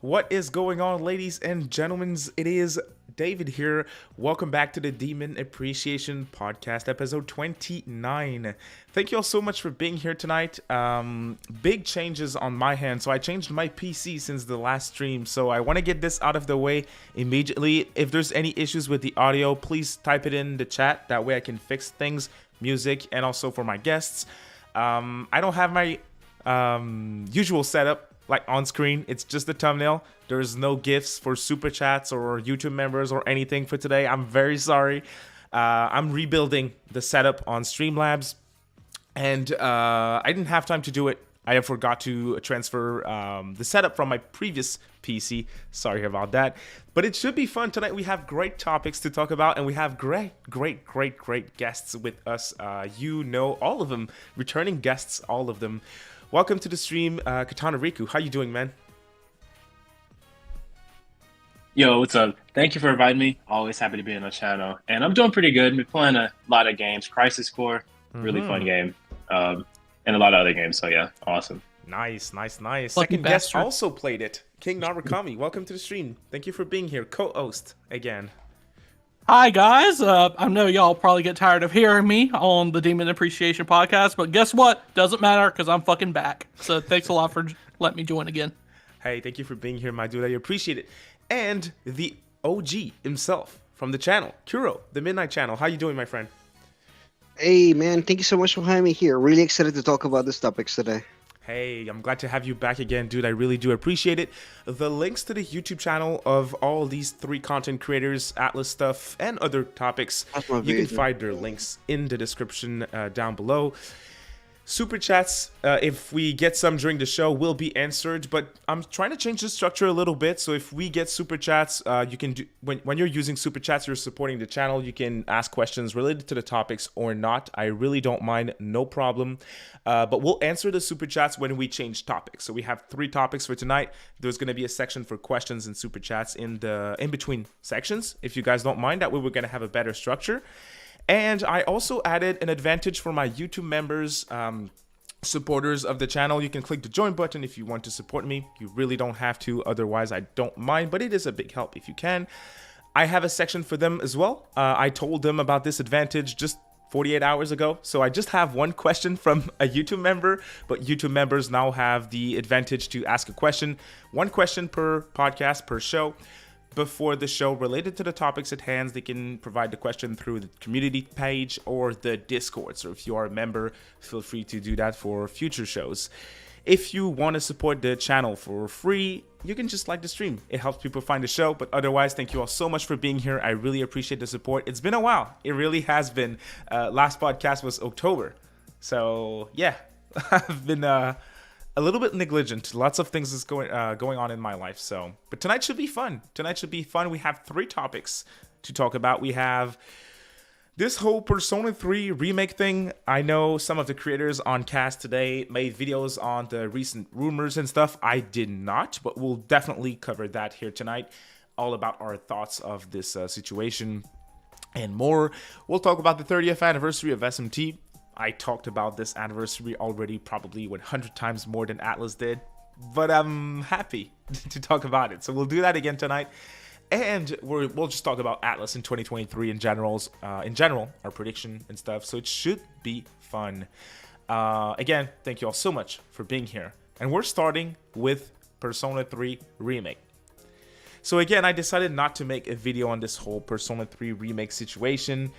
What is going on, ladies and gentlemen? It is David here. Welcome back to the Demon Appreciation Podcast, episode 29. Thank you all so much for being here tonight. Big changes on my hand. So I changed my PC since the last stream. So I want to get this out of the way immediately. If there's any issues with the audio, please type it in the chat. That way I can fix things, music, and also for my guests. I don't have my usual setup like on screen. It's just the thumbnail. There's no gifts for super chats or YouTube members or anything for today. I'm very sorry. I'm rebuilding the setup on Streamlabs, and I didn't have time to do it. I forgot to transfer the setup from my previous PC. Sorry about that. But it should be fun tonight. We have great topics to talk about, and we have great guests with us. You know all of them, returning guests, all of them. Welcome to the stream, Katana Rikku. How you doing, man? Yo, what's up? Thank you for inviting me. Always happy to be on the channel. And I'm doing pretty good. Been playing a lot of games. Crisis Core, really fun game. And a lot of other games. So yeah, awesome. Nice. Lucky Second guest bastard. also played it. King Narukami, welcome to the stream. Thank you for being here. Co-host again. Hi guys, I know y'all probably get tired of hearing me on the Demon Appreciation Podcast, but guess what? Doesn't matter because I'm fucking back. So thanks a lot for letting me join again. Hey, thank you for being here, my dude. I appreciate it. And the OG himself from the channel, Kuro, the Midnight Channel. How you doing, my friend? Hey man, thank you so much for having me here. Really excited to talk about these topics today. Hey, I'm glad to have you back again, dude. I really do appreciate it. The links to the YouTube channel of all these three content creators, Atlus stuff, and other topics, you can find their links in the description down below. Super chats, if we get some during the show, will be answered, but I'm trying to change the structure a little bit. So if we get super chats, you can do when you're using super chats, you're supporting the channel. You can ask questions related to the topics or not. I really don't mind, no problem. But we'll answer the super chats when we change topics. So we have 3 topics for tonight. There's going to be a section for questions and super chats in between sections. If you guys don't mind, that way we're going to have a better structure. And I also added an advantage for my YouTube members, supporters of the channel. You can click the join button if you want to support me. You really don't have to, otherwise I don't mind, but it is a big help if you can. I have a section for them as well. I told them about this advantage just 48 hours ago. So I just have one question from a YouTube member, but YouTube members now have the advantage to ask a question. One question per podcast, per show. Before the show related to the topics at hand, they can provide the question through the community page or the Discord. So if you are a member, feel free to do that for future shows. If you want to support the channel for free, you can just like the stream. It helps people find the show. But otherwise, thank you all so much for being here. I really appreciate the support. It's been a while. It really has been. Last podcast was October. So yeah, I've been a little bit negligent. Lots of things is going on in my life. So, but tonight should be fun. We have 3 topics to talk about. We have this whole Persona 3 remake thing. I know some of the creators on cast today made videos on the recent rumors and stuff. I did not, but we'll definitely cover that here tonight. All about our thoughts of this situation and more. We'll talk about the 30th anniversary of SMT. I talked about this anniversary already probably 100 times more than Atlus did, but I'm happy to talk about it. So we'll do that again tonight. And we'll just talk about Atlus in 2023 in general, our prediction and stuff. So it should be fun. Again, thank you all so much for being here. And we're starting with Persona 3 Remake. So again, I decided not to make a video on this whole Persona 3 remake situation.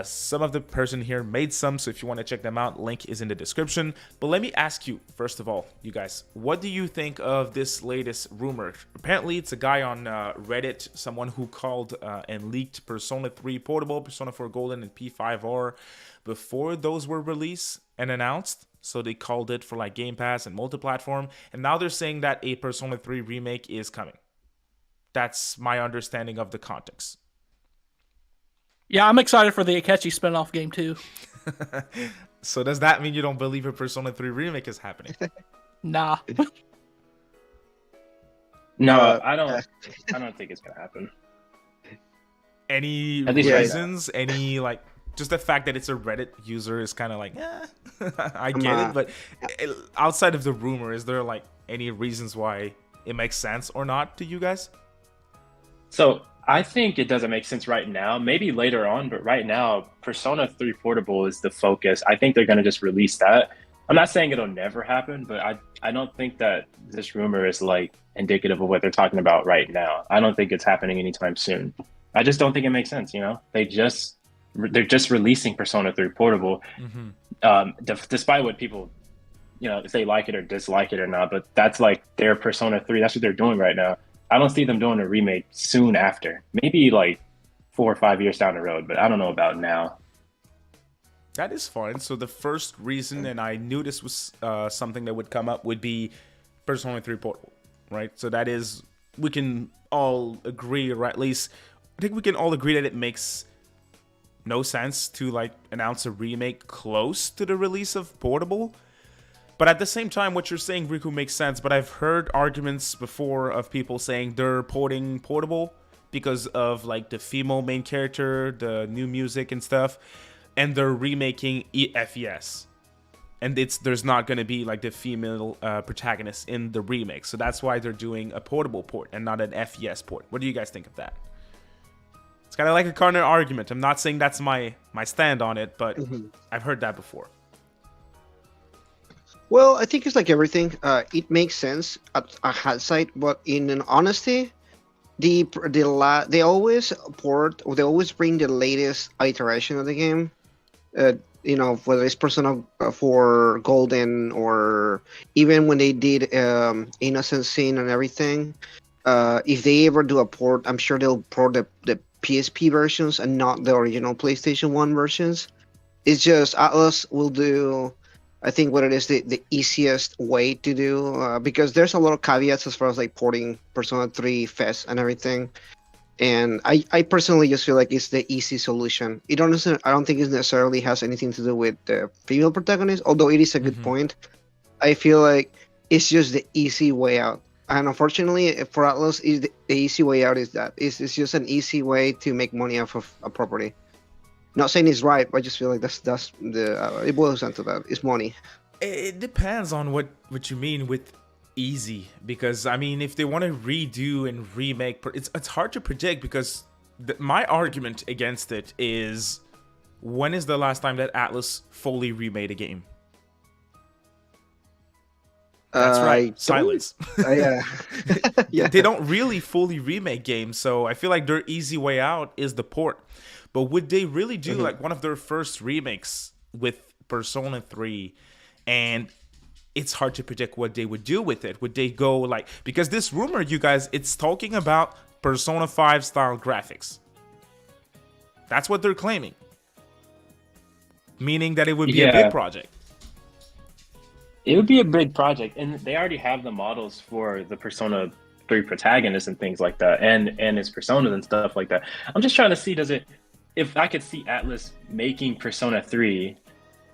Some of the person here made some, so if you want to check them out, link is in the description. But let me ask you, first of all, you guys, what do you think of this latest rumor? Apparently, it's a guy on Reddit, someone who called and leaked Persona 3 Portable, Persona 4 Golden, and P5R before those were released and announced. So they called it for like Game Pass and multi-platform. And now they're saying that a Persona 3 remake is coming. That's my understanding of the context. Yeah, I'm excited for the Akechi spinoff game too. So does that mean you don't believe a Persona 3 remake is happening? Nah. No, I don't think it's gonna happen. Any At least right reasons? Any like just the fact that it's a Reddit user is kind of like, I get it, but outside of the rumor, is there like any reasons why it makes sense or not to you guys? So I think it doesn't make sense right now. Maybe later on, but right now, Persona 3 Portable is the focus. I think they're going to just release that. I'm not saying it'll never happen, but I don't think that this rumor is like indicative of what they're talking about right now. I don't think it's happening anytime soon. I just don't think it makes sense. You know, they're just releasing Persona 3 Portable, despite what people, you know, if they like it or dislike it or not. But that's like their Persona 3. That's what they're doing right now. I don't see them doing a remake soon after. Maybe like 4 or 5 years down the road, but I don't know about now. That is fine. So the first reason, and I knew this was something that would come up, would be Persona 3 Portable, right? So that is, we can all agree, or at least I think we can all agree that it makes no sense to like announce a remake close to the release of Portable. But at the same time, what you're saying, Rikku, makes sense. But I've heard arguments before of people saying they're porting Portable because of like the female main character, the new music and stuff, and they're remaking FES. And there's not going to be like the female protagonist in the remake. So that's why they're doing a Portable port and not an FES port. What do you guys think of that? It's kind of like a counter argument. I'm not saying that's my stand on it, but I've heard that before. Well, I think it's like everything. It makes sense at hindsight, but in an honesty, they always bring the latest iteration of the game. You know, whether it's Persona 4 Golden or even when they did Innocent Sin and everything. If they ever do a port, I'm sure they'll port the PSP versions and not the original PlayStation 1 versions. It's just Atlus will do, I think, what it is the easiest way to do, because there's a lot of caveats as far as like porting Persona 3 FES and everything. And I personally just feel like it's the easy solution. I don't think it necessarily has anything to do with the female protagonist, although it is a good point. I feel like it's just the easy way out. And unfortunately, for Atlus, the easy way out is that. It's just an easy way to make money off of a property. Not saying it's right, but I just feel like that's the it boils down to that. It's money. It depends on what you mean with easy, because I mean, if they want to redo and remake, it's hard to predict, because my argument against it is, when is the last time that Atlus fully remade a game? That's right, silence. Yeah. Yeah. They don't really fully remake games, so I feel like their easy way out is the port. But would they really do like one of their first remakes with Persona 3? And it's hard to predict what they would do with it. Would they go like, because this rumor, you guys, it's talking about Persona 5 style graphics. That's what they're claiming. Meaning that it would be a big project. It would be a big project, and they already have the models for the Persona 3 protagonists and things like that, and its personas and stuff like that. I'm just trying to see, if I could see Atlus making Persona 3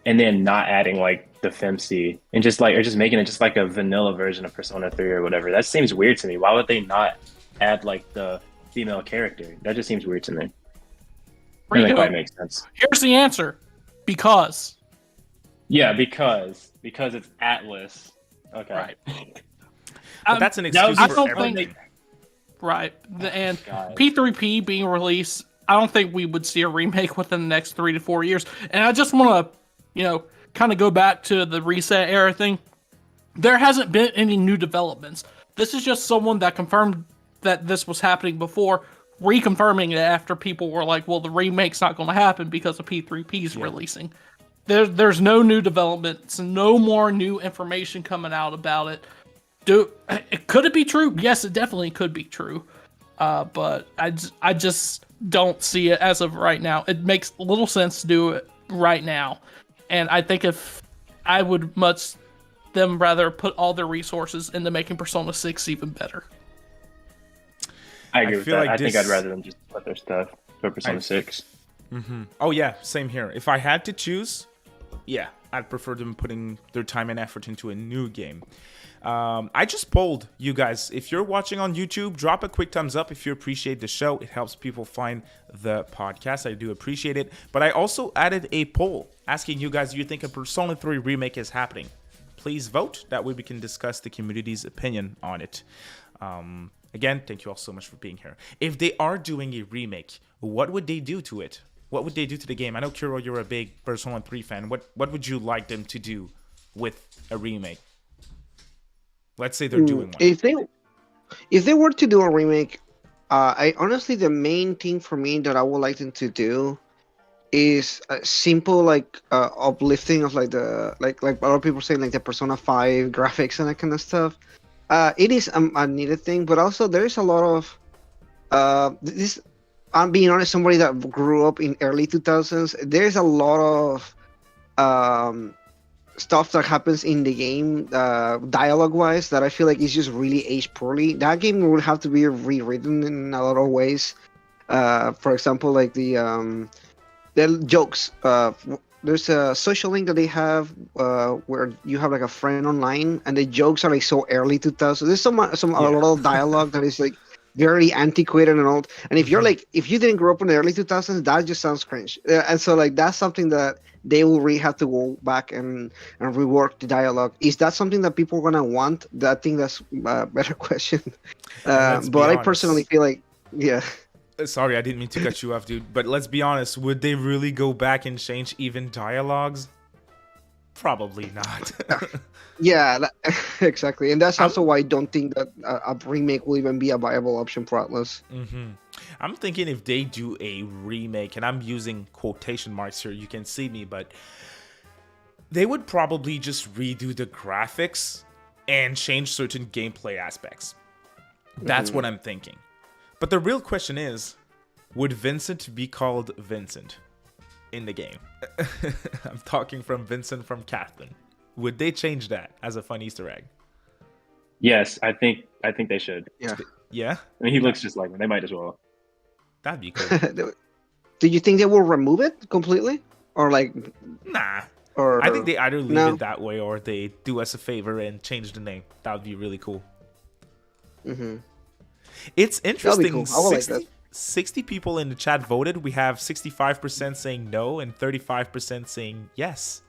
and then not adding like the FemC and just making it just like a vanilla version of Persona 3 or whatever. That seems weird to me. Why would they not add like the female character? That just seems weird to me. Doesn't quite make sense. Here's the answer. Because. Yeah, because it's Atlus. Okay. Right. But that's an excuse for everything. Right. And P3P being released, I don't think we would see a remake within the next 3 to 4 years. And I just want to, kind of go back to the reset era thing. There hasn't been any new developments. This is just someone that confirmed that this was happening before, reconfirming it after people were like, well, the remake's not going to happen because of P3P's releasing. There's no new developments, no more new information coming out about it. Could it be true? Yes, it definitely could be true. But I just don't see it as of right now. It makes little sense to do it right now. And I think if I would much them rather put all their resources into making Persona 6 even better. I agree with that. I think I'd rather them just put their stuff for Persona 6. Oh yeah, same here. If I had to choose, yeah, I'd prefer them putting their time and effort into a new game. I just polled you guys. If you're watching on YouTube, drop a quick thumbs up if you appreciate the show. It helps people find the podcast. I do appreciate it. But I also added a poll asking you guys, do you think a Persona 3 remake is happening? please vote. That way we can discuss the community's opinion on it. Again, thank you all so much for being here. If they are doing a remake, what would they do to it? What would they do to the game? I know, Kuro, you're a big Persona 3 fan. What would you like them to do with a remake? Let's say they're doing one. If they were to do a remake, I honestly, the main thing for me that I would like them to do is a simple uplifting of like a lot of people saying like the Persona 5 graphics and that kind of stuff. It is a needed thing, but also there's a lot of this. I'm being honest, somebody that grew up in early 2000s. There's a lot of stuff that happens in the game, dialogue-wise, that I feel like is just really aged poorly. That game will have to be rewritten in a lot of ways. For example, like the jokes. There's a social link that they have where you have like a friend online, and the jokes are like so early 2000s. There's a lot of dialogue that is like very antiquated and old. And if you're like, if you didn't grow up in the early 2000s, that just sounds cringe. And so like that's something that they will really have to go back and rework the dialogue. Is that something that people are gonna want? I think that's a better question. But I personally feel like, yeah. Sorry, I didn't mean to cut you off, dude. But let's be honest, would they really go back and change even dialogues? Probably not. Yeah, exactly. And that's also why I don't think that a remake will even be a viable option for Atlus. I'm thinking if they do a remake, and I'm using quotation marks here, you can see me, but they would probably just redo the graphics and change certain gameplay aspects. That's what I'm thinking. But the real question is, would Vincent be called Vincent in the game? I'm talking from Vincent from Catherine. Would they change that as a fun Easter egg? Yes, I think they should. Yeah. Yeah? I mean, he looks just like him. They might as well. That'd be cool. Do you think they will remove it completely? Or like... Nah. Or I think they either leave it that way or they do us a favor and change the name. That would be really cool. It's interesting. Cool. I like that. 60 people in the chat voted. We have 65% saying no and 35% saying yes.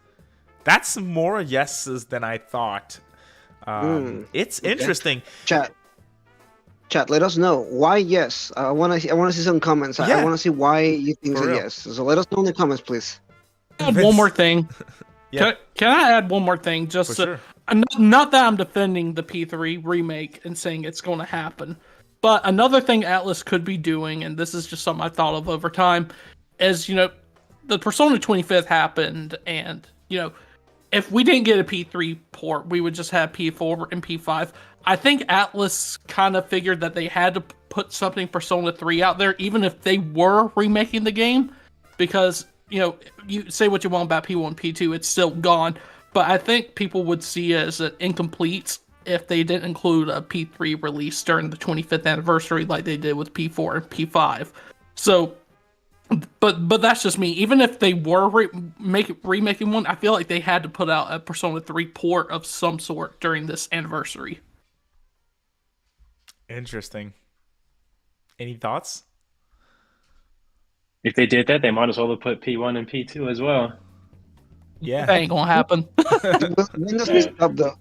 That's more yeses than I thought. It's interesting. Chat, let us know why yes. I want to see some comments. Yeah. I want to see why you think it's a yes. So let us know in the comments, please. Add one more thing. Yeah. Can I add one more thing? Just sure. Not that I'm defending the P3 remake and saying it's going to happen. But another thing Atlus could be doing, and this is just something I thought of over time, is, the Persona 25th happened, and, if we didn't get a P3 port, we would just have P4 and P5. I think Atlus kind of figured that they had to put something Persona 3 out there, even if they were remaking the game, because, you say what you want about P1, P2, it's still gone. But I think people would see it as an incomplete if they didn't include a P3 release during the 25th anniversary like they did with P4 and P5. So, but that's just me. Even if they were remaking one, I feel like they had to put out a Persona 3 port of some sort during this anniversary. Interesting. Any thoughts? If they did that, they might as well have put P1 and P2 as well. Yeah. That ain't gonna happen. When does this stop, though?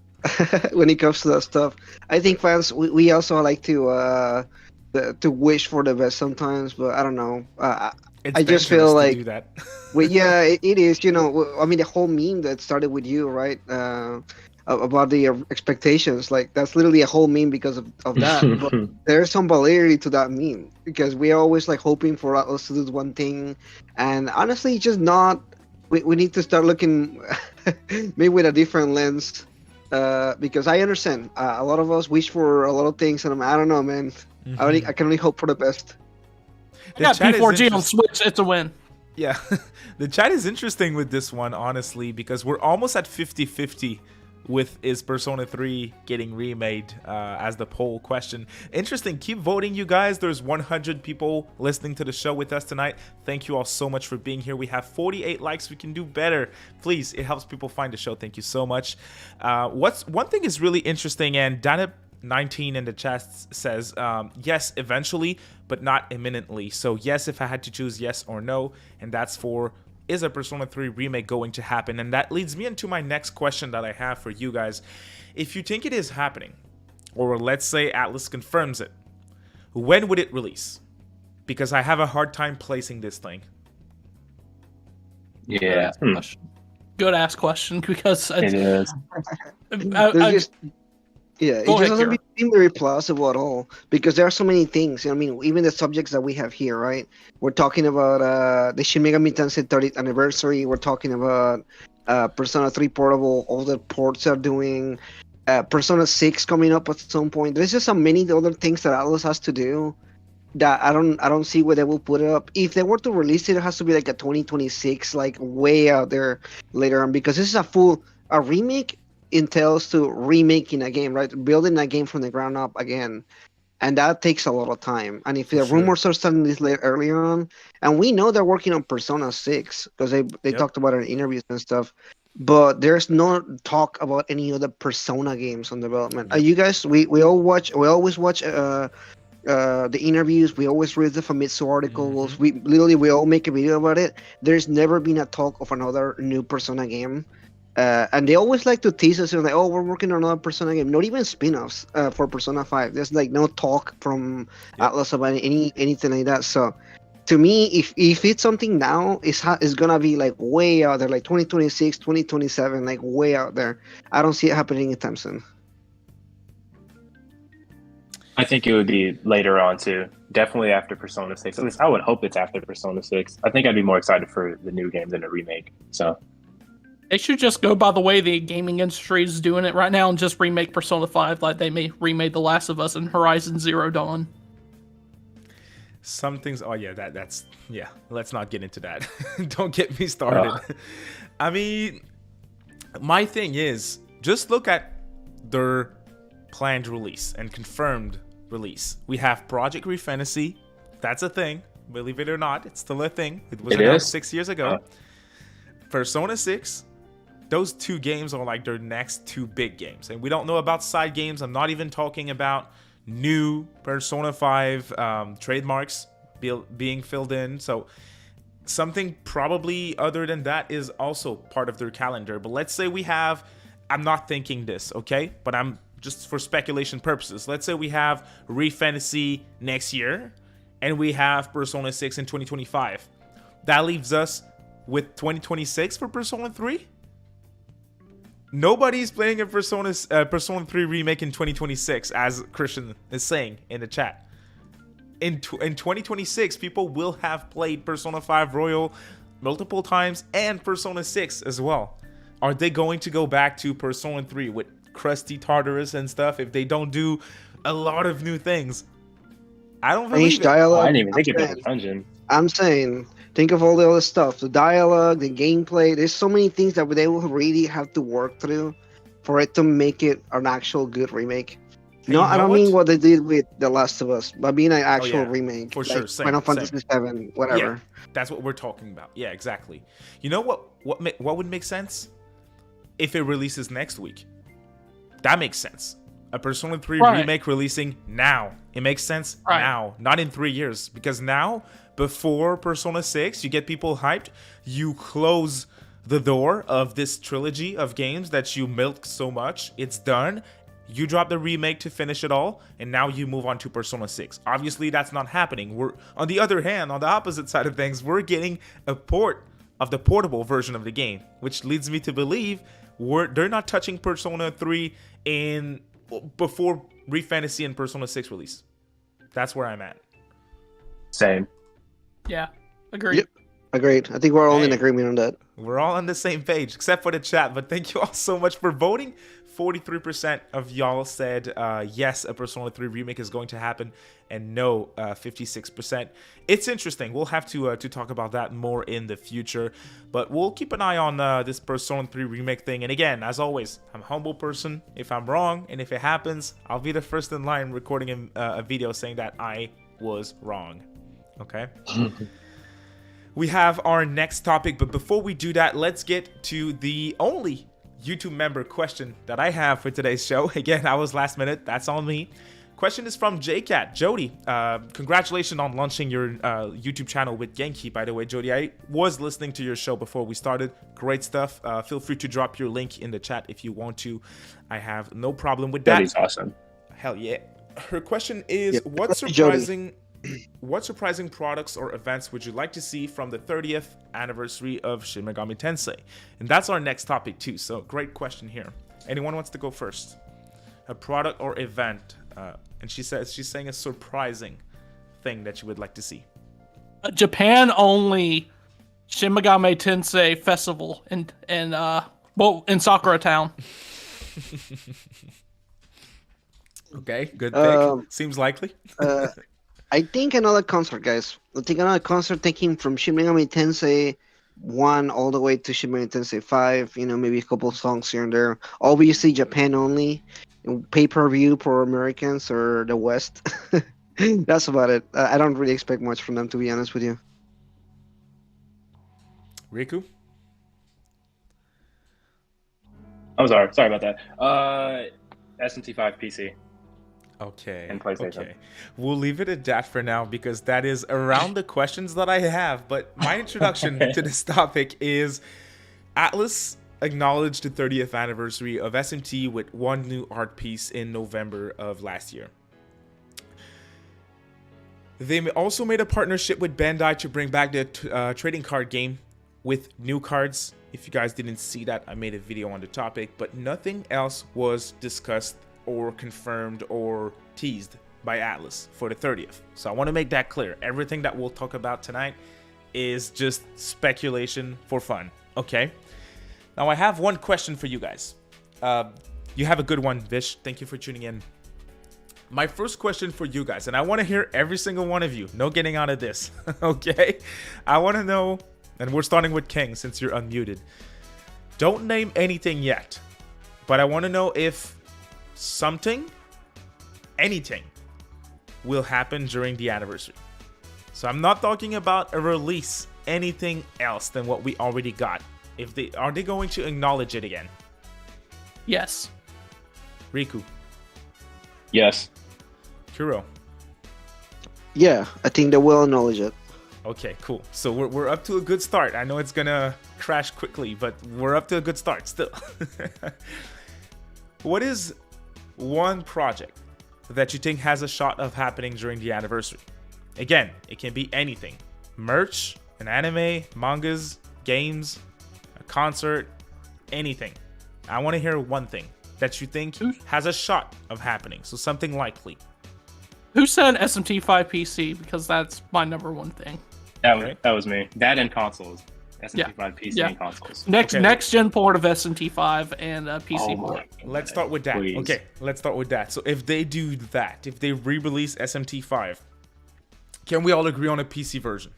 When it comes to that stuff, I think fans we also like to wish for the best sometimes, but I don't know. I just feel like do that. it is. I mean, the whole meme that started with you, right? About the expectations, like that's literally a whole meme because of that. But there's some validity to that meme because we're always like hoping for Atlus to do one thing, and honestly, it's just not. We need to start looking maybe with a different lens. Because I understand a lot of us wish for a lot of things, and I don't know, man. I can only hope for the best. I got P4G on Switch. It's a win. Yeah, the chat is interesting with this one, honestly, because we're almost at 50-50 with is Persona 3 getting remade as the poll question. Interesting. Keep voting, you guys. There's 100 people listening to the show with us tonight. Thank you all so much for being here. We have 48 likes. We can do better. Please, it helps people find the show. Thank you so much. One thing is really interesting, and Danip19 in the chat says, yes, eventually, but not imminently. So yes, if I had to choose yes or no, and that's for is a Persona 3 remake going to happen? And that leads me into my next question that I have for you guys. If you think it is happening, or let's say Atlus confirms it, when would it release? Because I have a hard time placing this thing. Yeah. Good ass question, because It is. It just doesn't seem very plausible at all, because there are so many things. I mean, even the subjects that we have here, right? We're talking about the Shin Megami Tensei 30th anniversary. We're talking about Persona 3 Portable, all the ports are doing. Persona 6 coming up at some point. There's just so many other things that Atlus has to do that I don't see where they will put it up. If they were to release it, it has to be like a 2026, like way out there later on, because this is a remake entails to remaking a game, right? Building a game from the ground up again. And that takes a lot of time. And if the rumors are starting this late earlier on, and we know they're working on Persona 6 because they talked about it in interviews and stuff, but there's no talk about any other Persona games on development. You guys, we always watch the interviews. We always read the Famitsu articles. We all make a video about it. There's never been a talk of another new Persona game. And they always like to tease us, like, oh, we're working on another Persona game. Not even spin-offs for Persona 5. There's like no talk from Atlus about anything like that. So, to me, if it's something now, it's gonna be like way out there, like 2026, 2027, like way out there. I don't see it happening anytime soon. I think it would be later on too. Definitely after Persona 6. At least I would hope it's after Persona 6. I think I'd be more excited for the new game than a remake. So. They should just go by the way the gaming industry is doing it right now and just remake Persona 5 like they remade The Last of Us and Horizon Zero Dawn. Some things, let's not get into that. Don't get me started. I mean, my thing is, just look at their planned release and confirmed release. We have Project Refantasy. That's a thing. Believe it or not, it's still a thing. It was announced 6 years ago. Persona 6. Those two games are like their next two big games. And we don't know about side games. I'm not even talking about new Persona 5 trademarks being filled in. So something probably other than that is also part of their calendar. But let's say we have, I'm not thinking this, okay? But I'm just for speculation purposes. Let's say we have Refantasy next year and we have Persona 6 in 2025. That leaves us with 2026 for Persona 3? Nobody's playing a Persona 3 remake in 2026, as Christian is saying in the chat. In 2026, people will have played Persona 5 Royal multiple times and Persona 6 as well. Are they going to go back to Persona 3 with crusty Tartarus and stuff if they don't do a lot of new things? I don't believe it. Dialogue, I didn't even think about the dungeon. I'm saying, think of all the other stuff, the dialogue, the gameplay. There's so many things that they will really have to work through for it to make it an actual good remake. No, I don't mean what they did with The Last of Us, but being an actual remake. For sure, same, Final Fantasy 7, whatever. Yeah, that's what we're talking about. Yeah, exactly. You know what would make sense? If it releases next week. That makes sense. A Persona 3 remake releasing now. It makes sense now, not in 3 years. Because now, before Persona 6, you get people hyped. You close the door of this trilogy of games that you milked so much. It's done. You drop the remake to finish it all, and now you move on to Persona 6. Obviously, that's not happening. We're, on the other hand, on the opposite side of things, we're getting a port of the portable version of the game, which leads me to believe they're not touching Persona 3 before Refantasy and Persona 6 release. That's where I'm at. Same. Yeah, agreed. Yep. Agreed. I think we're all in agreement on that. We're all on the same page, except for the chat. But thank you all so much for voting. 43% of y'all said yes, a Persona 3 remake is going to happen, and no, 56%. It's interesting. We'll have to talk about that more in the future, but we'll keep an eye on this Persona 3 remake thing. And again, as always, I'm a humble person. If I'm wrong, and if it happens, I'll be the first in line recording a video saying that I was wrong. Okay? We have our next topic, but before we do that, let's get to the only YouTube member question that I have for today's show. Again, I was last minute. That's on me. Question is from JCat. Jody, congratulations on launching your YouTube channel with Genki, by the way, Jody. I was listening to your show before we started. Great stuff. Feel free to drop your link in the chat if you want to. I have no problem with that. Jody's awesome. Hell yeah. Her question is, Yep. what surprising products or events would you like to see from the 30th anniversary of Shin Megami Tensei? And that's our next topic too, so great question here. Anyone wants to go first? A product or event, and she's saying a surprising thing that you would like to see. Japan only Shin Megami Tensei festival in Sakura Town. Okay, good pick. Seems likely. I think another concert, guys. I think another concert taking from Shin Megami Tensei 1 all the way to Shin Megami Tensei 5. Maybe a couple songs here and there. Obviously, Japan only. Pay-per-view for Americans or the West. That's about it. I don't really expect much from them, to be honest with you. Rikku? I'm sorry about that. SMT5 PC. Okay. And PlayStation. Okay. We'll leave it at that for now because that is around the questions that I have. But my introduction to this topic is Atlus acknowledged the 30th anniversary of SMT with one new art piece in November of last year. They also made a partnership with Bandai to bring back the trading card game with new cards. If you guys didn't see that, I made a video on the topic, but nothing else was discussed or confirmed or teased by Atlus for the 30th. So I want to make that clear. Everything that we'll talk about tonight is just speculation for fun, okay? Now I have one question for you guys. You have a good one, Vish. Thank you for tuning in. My first question for you guys, and I want to hear every single one of you. No getting out of this, okay? I want to know, and we're starting with King since you're unmuted. Don't name anything yet, but I want to know if anything will happen during the anniversary. So I'm not talking about a release, anything else than what we already got. Are they going to acknowledge it again? Yes. Rikku? Yes. Kuro? Yeah, I think they will acknowledge it. Okay, cool. So we're up to a good start. I know it's gonna crash quickly, but we're up to a good start still. What is one project that you think has a shot of happening during the anniversary? Again, it can be anything. Merch, an anime, mangas, games, a concert, anything. I want to hear one thing that you think has a shot of happening. So something likely. Who said SMT5 PC? Because that's my number one thing. That was me. That and consoles. SMT5 PC and consoles. Next gen port of SMT5 and PC port. Let's start with that. Please. Okay, let's start with that. So if they do that, if they re-release SMT5, can we all agree on a PC version?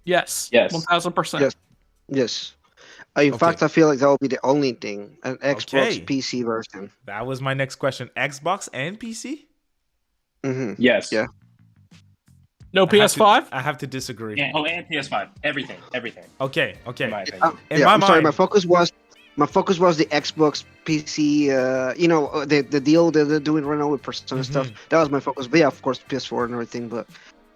Yes. 1000%. Yes. In fact, I feel like that will be the only thing. An Xbox PC version. That was my next question. Xbox and PC? Mm-hmm. Yes. Yeah. No PS5? I have to disagree. Yeah, and PS5. Everything. Okay. In my opinion. I'm sorry, my focus was the Xbox PC, the deal that they're doing right now with Persona stuff. That was my focus. But yeah, of course, PS4 and everything. But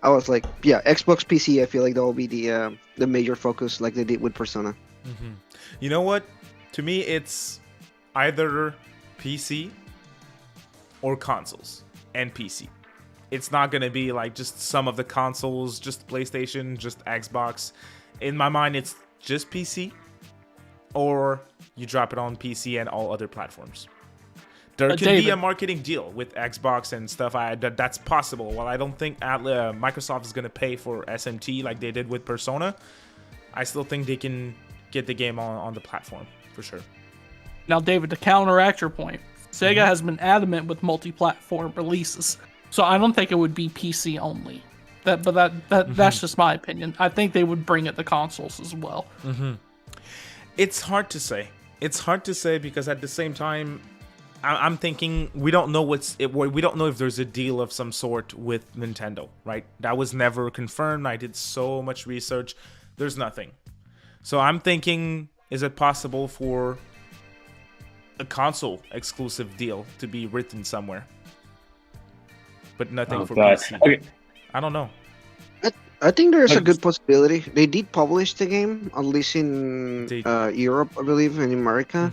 I was like, yeah, Xbox PC, I feel like that will be the major focus like they did with Persona. Mm-hmm. You know what? To me, it's either PC or consoles and PC. It's not going to be like just some of the consoles, just PlayStation, just Xbox. In my mind, it's just PC or you drop it on PC and all other platforms. There can be a marketing deal with Xbox and stuff. That's possible. While I don't think Microsoft is going to pay for SMT like they did with Persona, I still think they can get the game on the platform for sure. Now, David, to counteract your point, Sega has been adamant with multi-platform releases, so I don't think it would be PC only. That's just my opinion. I think they would bring it to consoles as well. It's hard to say. It's hard to say because at the same time, I'm thinking we don't know we don't know if there's a deal of some sort with Nintendo, right? That was never confirmed. I did so much research. There's nothing. So I'm thinking, is it possible for a console exclusive deal to be written somewhere? but nothing for God. PC. Okay. I don't know. I think there's a good possibility. They did publish the game, at least in Europe, I believe, and in America.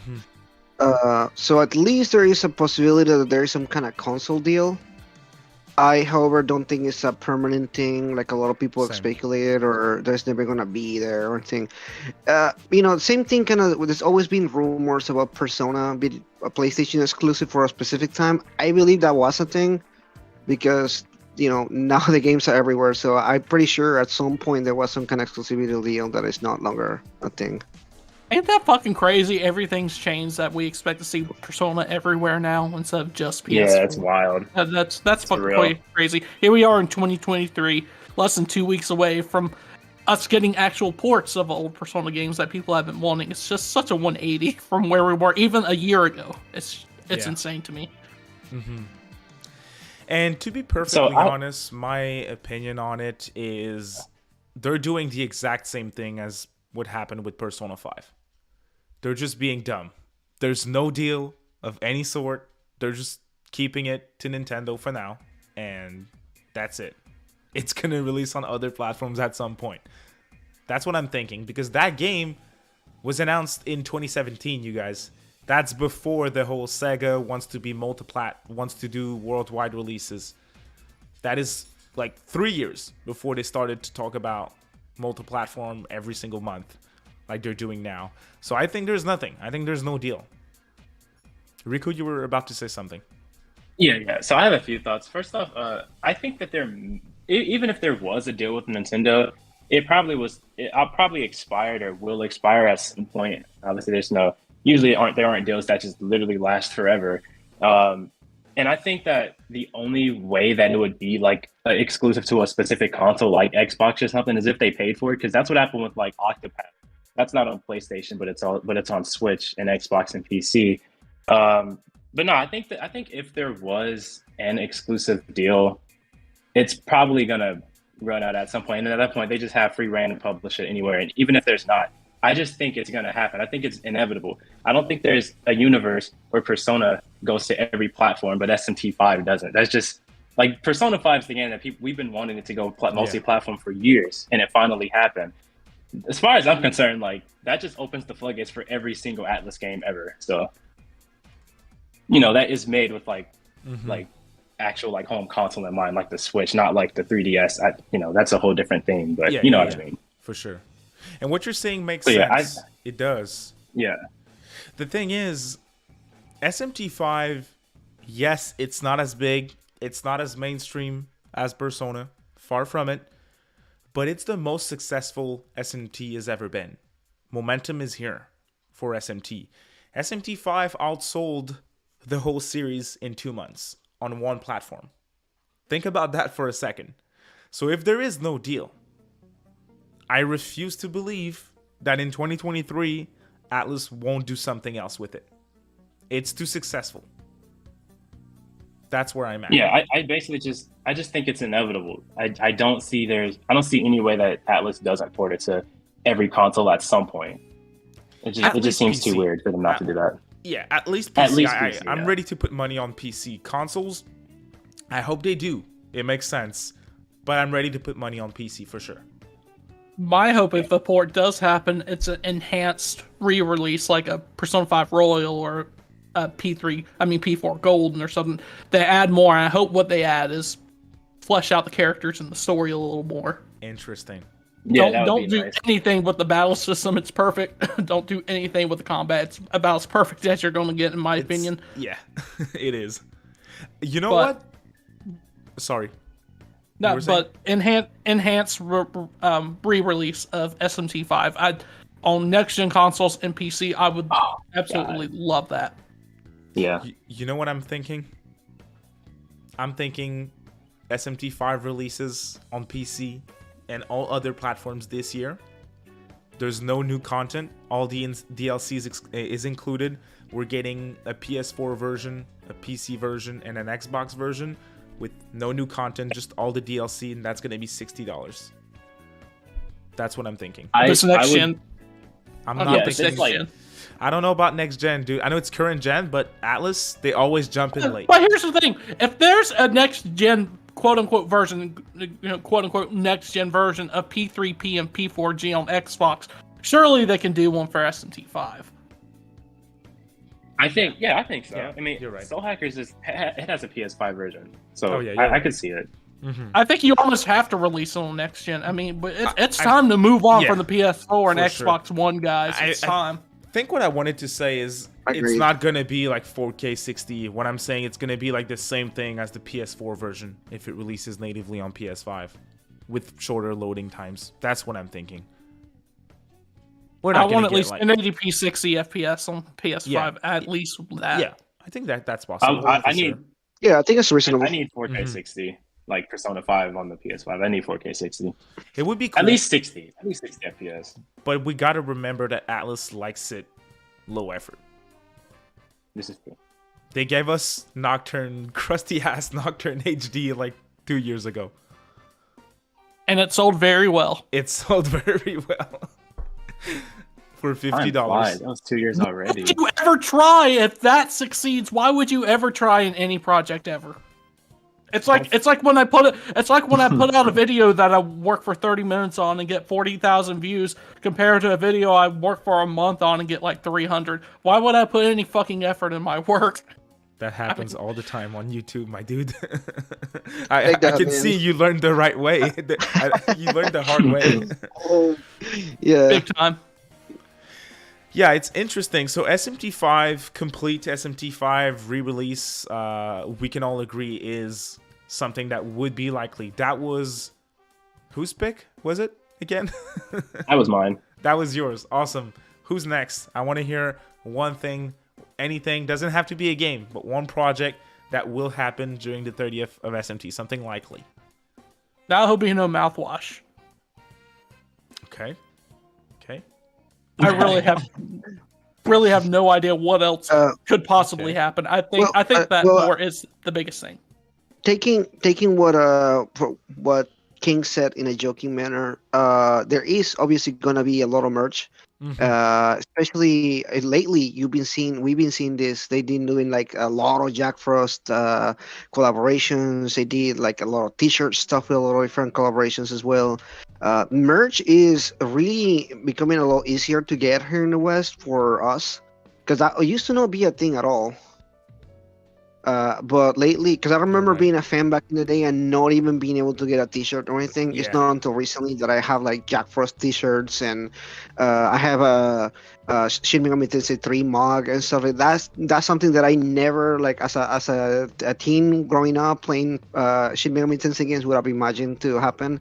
So at least there is a possibility that there is some kind of console deal. I, however, don't think it's a permanent thing, like a lot of people have speculated, or there's never gonna be there or anything. Same thing. Kind of, there's always been rumors about Persona being a PlayStation exclusive for a specific time. I believe that was a thing, because now the games are everywhere. So I'm pretty sure at some point there was some kind of exclusivity deal that is not longer a thing. Ain't that fucking crazy? Everything's changed, that we expect to see Persona everywhere now instead of just PS4. Yeah, it's wild. That's fucking crazy. Here we are in 2023, less than 2 weeks away from us getting actual ports of old Persona games that people have been wanting. It's just such a 180 from where we were even a year ago. It's insane to me. And to be perfectly honest, my opinion on it is they're doing the exact same thing as what happened with Persona 5. They're just being dumb. There's no deal of any sort. They're just keeping it to Nintendo for now, and that's it. It's going to release on other platforms at some point. That's what I'm thinking, because that game was announced in 2017, you guys. That's before the whole Sega wants to be multiplat, wants to do worldwide releases. That is like 3 years before they started to talk about multi-platform every single month like they're doing now. So I think there's nothing. I think there's no deal. Rikku, you were about to say something. Yeah. So I have a few thoughts. First off, I think that even if there was a deal with Nintendo, it probably expired or will expire at some point. Obviously, there aren't deals that just literally last forever. And I think that the only way that it would be like exclusive to a specific console, like Xbox or something, is if they paid for it. Because that's what happened with like Octopath. That's not on PlayStation, but it's on Switch and Xbox and PC. But no, I think if there was an exclusive deal, it's probably gonna run out at some point. And at that point, they just have free reign to publish it anywhere. And even if there's not, I just think it's gonna happen. I think it's inevitable. I don't think there's a universe where Persona goes to every platform, but SMT5 doesn't. That's just like Persona 5 is the game that we've been wanting it to go multi-platform for years, and it finally happened. As far as I'm concerned, like that just opens the floodgates for every single Atlus game ever. So, that is made with like actual like home console in mind, like the Switch, not like the 3DS. That's a whole different thing, but what I mean. For sure. And what you're saying makes sense. It does. Yeah. The thing is, SMT5, yes, it's not as big, it's not as mainstream as Persona, far from it, but it's the most successful SMT has ever been. Momentum is here for SMT. SMT5 outsold the whole series in 2 months on one platform. Think about that for a second. So if there is no deal, I refuse to believe that in 2023, Atlus won't do something else with it. It's too successful. That's where I'm at. Yeah, I just think it's inevitable. I don't see any way that Atlus doesn't port it to every console at some point. It just seems too weird for them not to do that. Yeah, at least PC. I'm ready to put money on PC. Consoles, I hope they do. It makes sense. But I'm ready to put money on PC for sure. My hope, if the port does happen, it's an enhanced re-release like a Persona 5 Royal or a P4 Golden or something. They add more, and I hope what they add is flesh out the characters and the story a little more. Interesting. Yeah, don't do anything with the battle system. It's perfect. Don't do anything with the combat. It's about as perfect as you're going to get, in my opinion. Yeah, it is. You know what? Sorry. No, but enhanced re-release of SMT5. On next-gen consoles and PC, I would absolutely love that. Yeah. You know what I'm thinking? I'm thinking SMT5 releases on PC and all other platforms this year. There's no new content. All the DLCs is included. We're getting a PS4 version, a PC version, and an Xbox version with no new content, just all the DLC, and that's going to be $60. That's what I'm thinking. This next gen, I'm Oh, not yeah, thinking. it's like, I don't know about next gen, dude. I know it's current gen, but Atlus, they always jump in late. but here's the thing: if there's a next gen quote unquote version, quote unquote next gen version of P3P and P4G on Xbox, surely they can do one for SMT5. I think so. Yeah, I mean, you're right. Soul Hackers it has a PS5 version, so Oh, yeah, I could see it. Mm-hmm. I think you almost have to release it on next gen. I mean, but it's time to move on from the PS4 and Xbox One, guys. It's time. I think what I wanted to say is it's not going to be like 4K 60. What I'm saying, it's going to be like the same thing as the PS4 version if it releases natively on PS5 with shorter loading times. That's what I'm thinking. I want at least an 80p 60 FPS on PS5, at least that. Yeah, I think that's possible. I need. Yeah, I think it's reasonable. I need 4K 60, like Persona 5 on the PS5. I need 4K 60. It would be cool. At least 60 FPS. But we got to remember that Atlus likes it low effort. This is true. They gave us Nocturne, crusty ass Nocturne HD like 2 years ago. And it sold very well. It sold very well. For $50. That was 2 years already. Why would you ever try if that succeeds? Why would you ever try in any project ever? It's like when I put out a video that I work for 30 minutes on and get 40,000 views compared to a video I work for a month on and get like 300. Why would I put any fucking effort in my work? That happens all the time on YouTube, my dude. I can see you learned the right way. You learned the hard way. Oh, yeah. Big time. Yeah, it's interesting. So SMT5, complete SMT5 re-release, we can all agree is something that would be likely. That was... Whose pick was it again? That was mine. That was yours. Awesome. Who's next? I want to hear one thing, anything. Doesn't have to be a game, but one project that will happen during the 30th of SMT. Something likely. That'll be no mouthwash. Okay. I really have no idea what else could possibly happen. I think that more is the biggest thing. Taking what King said in a joking manner, there is obviously gonna be a lot of merch. Especially lately, we've been seeing this. They've been doing like a lot of Jack Frost collaborations. They did like a lot of T-shirt stuff with a lot of different collaborations as well. Merch is really becoming a lot easier to get here in the West for us, because that used to not be a thing at all. But lately, because I remember being a fan back in the day and not even being able to get a T-shirt or anything. Yeah. It's not until recently that I have like Jack Frost T-shirts, and I have a Shin Megami Tensei 3 mug and stuff like that. That's something that I never, like as a teen growing up playing Shin Megami Tensei games, would have imagined to happen.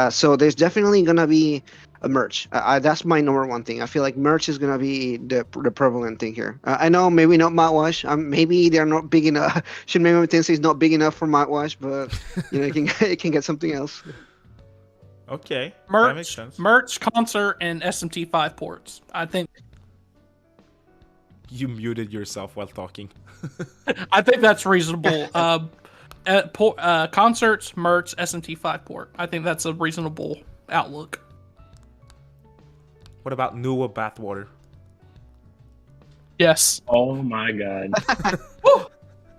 So there's definitely gonna be a merch. That's my number one thing. I feel like merch is gonna be the prevalent thing here. I know maybe not mouthwash. Maybe they're not big enough. Shin Megami Tensei is not big enough for mouthwash, but you know, it can get something else. Okay, that makes sense. Merch, concert, and SMT5 ports. I think. You muted yourself while talking. I think that's reasonable. Concerts, merch, SMT5 port. I think that's a reasonable outlook. What about Nuwa bathwater? Yes. Oh my god.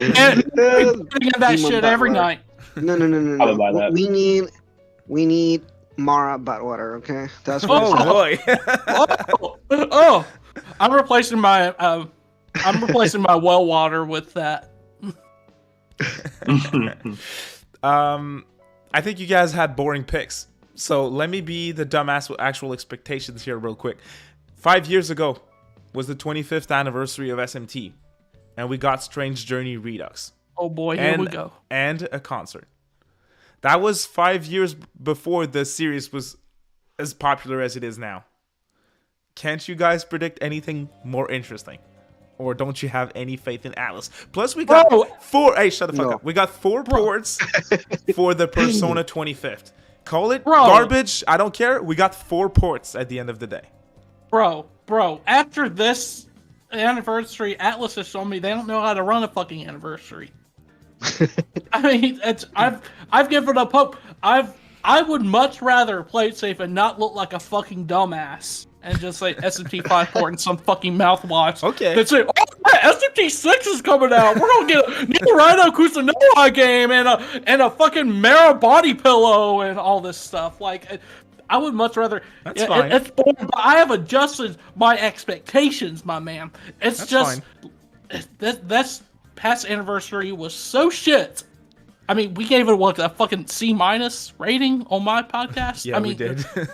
And that shit every night. No. We need Mara bathwater. Okay, that's what. Oh boy. Oh, I'm replacing my well water with that. I think you guys had boring picks. So let me be the dumbass with actual expectations here real quick. 5 years ago was the 25th anniversary of SMT. And we got Strange Journey Redux. Oh boy, here we go. And a concert. That was 5 years before the series was as popular as it is now. Can't you guys predict anything more interesting? Or don't you have any faith in Atlus? Plus, we got four... Hey, shut the fuck up. We got 4 ports for the Persona 25th. Call it garbage. I don't care. We got 4 ports at the end of the day. Bro. After this anniversary, Atlus has shown me they don't know how to run a fucking anniversary. I mean, I've given up hope. I would much rather play it safe and not look like a fucking dumbass and just say SMT 5 port and some fucking mouthwash. Okay. That say, oh, yeah, SMT 6 is coming out. We're gonna get a new Rhino Kusanova game and a fucking Mara body pillow and all this stuff. Like, I would much rather. That's fine. It's boring, but I have adjusted my expectations, my man. It's just that's past anniversary was so shit. I mean, we gave it a fucking C- rating on my podcast. Yeah, I mean, we did. like,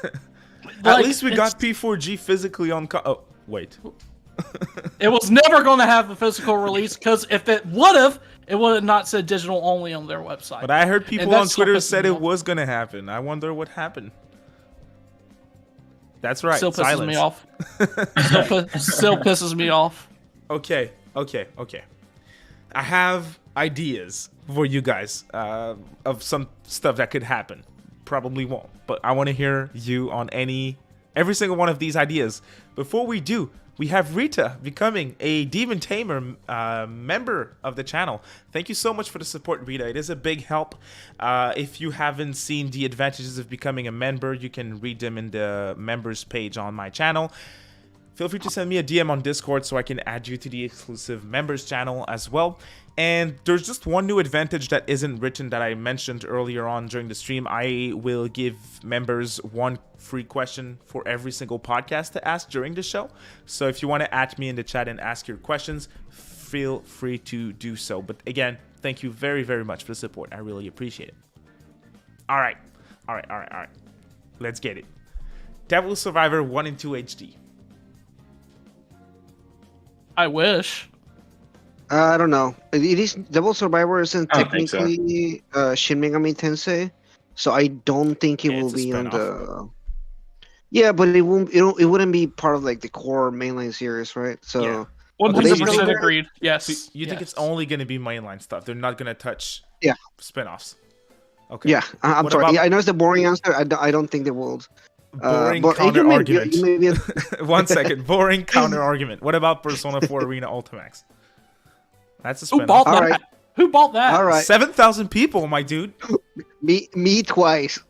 At least we got P4G physically on. Oh, wait. It was never going to have a physical release because if it would have not said digital only on their website. But I heard people on Twitter said it was going to happen. I wonder what happened. That's right. Still pisses Silence. me off. Still pisses me off. Okay. I have ideas for you guys of some stuff that could happen. Probably won't, but I want to hear you on every single one of these ideas. Before we do, we have Rita becoming a Demon Tamer member of the channel. Thank you so much for the support, Rita. It is a big help. If you haven't seen the advantages of becoming a member, you can read them in the members page on my channel. Feel free to send me a DM on Discord so I can add you to the exclusive members channel as well. And there's just one new advantage that isn't written that I mentioned earlier on during the stream. I will give members one free question for every single podcast to ask during the show. So if you want to add me in the chat and ask your questions, feel free to do so. But again, thank you very, very much for the support. I really appreciate it. All right. Let's get it. Devil Survivor 1 and 2 HD. I wish. I don't know. It is Devil Survivor isn't I don't think so. technically Shin Megami Tensei, so I don't think it Yeah, will it's a be on spin-off. the. Yeah, but it won't. It wouldn't be part of like the core mainline series, right? So Yeah. 100% agreed. Yes. So you think it's only going to be mainline stuff? They're not going to touch spin-offs? Okay. yeah, I'm What sorry. about- Yeah, I know it's the boring answer. I don't think they will. Boring But counter argument. you may be 1 second. Boring counter argument. What about Persona 4 Arena Ultimax? That's a Who bought spin-off. that? All right. Who bought that? All right. 7,000 people, my dude. Me twice.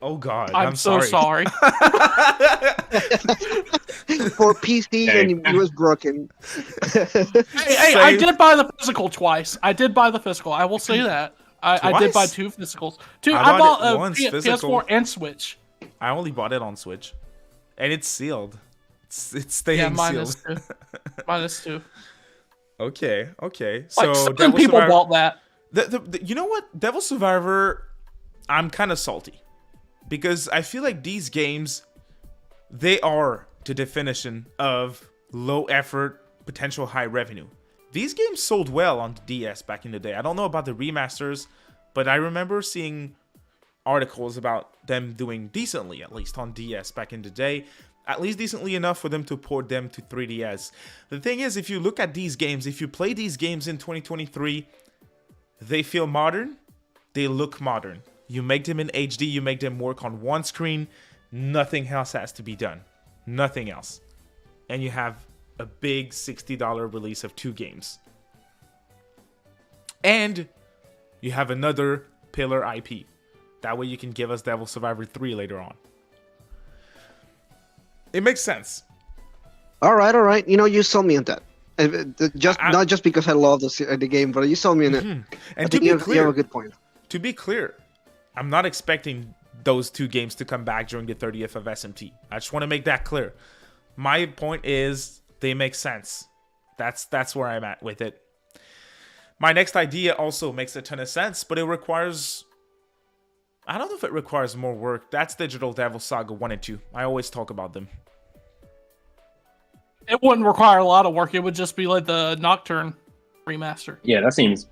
Oh God, I'm so sorry. For PC and it was broken. Hey, I did buy the physical twice. I did buy the physical. I will say that. I did buy Twice? 2 physicals. I I bought bought it once physical. PS4 and Switch. I only bought it on Switch, and it's sealed. It's staying Yeah, mine sealed. is too. Mine is too. Okay. Like So 7 Devil people Survivor- bought that. The you know what? Devil Survivor, I'm kind of salty because I feel like these games, they are the definition of low effort, potential high revenue. These games sold well on the DS back in the day. I don't know about the remasters, but I remember seeing articles about them doing decently, at least on DS back in the day. At least decently enough for them to port them to 3DS. The thing is, if you look at these games, if you play these games in 2023, they feel modern, they look modern. You make them in HD, you make them work on one screen, nothing else has to be done. Nothing else. And you have a big $60 release of 2 games. And you have another pillar IP. That way you can give us Devil Survivor 3 later on. It makes sense. All right. You know, you sold me on that. Not just because I love the game, but you sold me on it. And I think you have a good point. To be clear, I'm not expecting those 2 games to come back during the 30th of SMT. I just want to make that clear. My point is, they make sense. That's where I'm at with it. My next idea also makes a ton of sense, but it requires... I don't know if it requires more work. That's Digital Devil Saga 1 and 2. I always talk about them. It wouldn't require a lot of work. It would just be like the Nocturne remaster. Yeah, that seems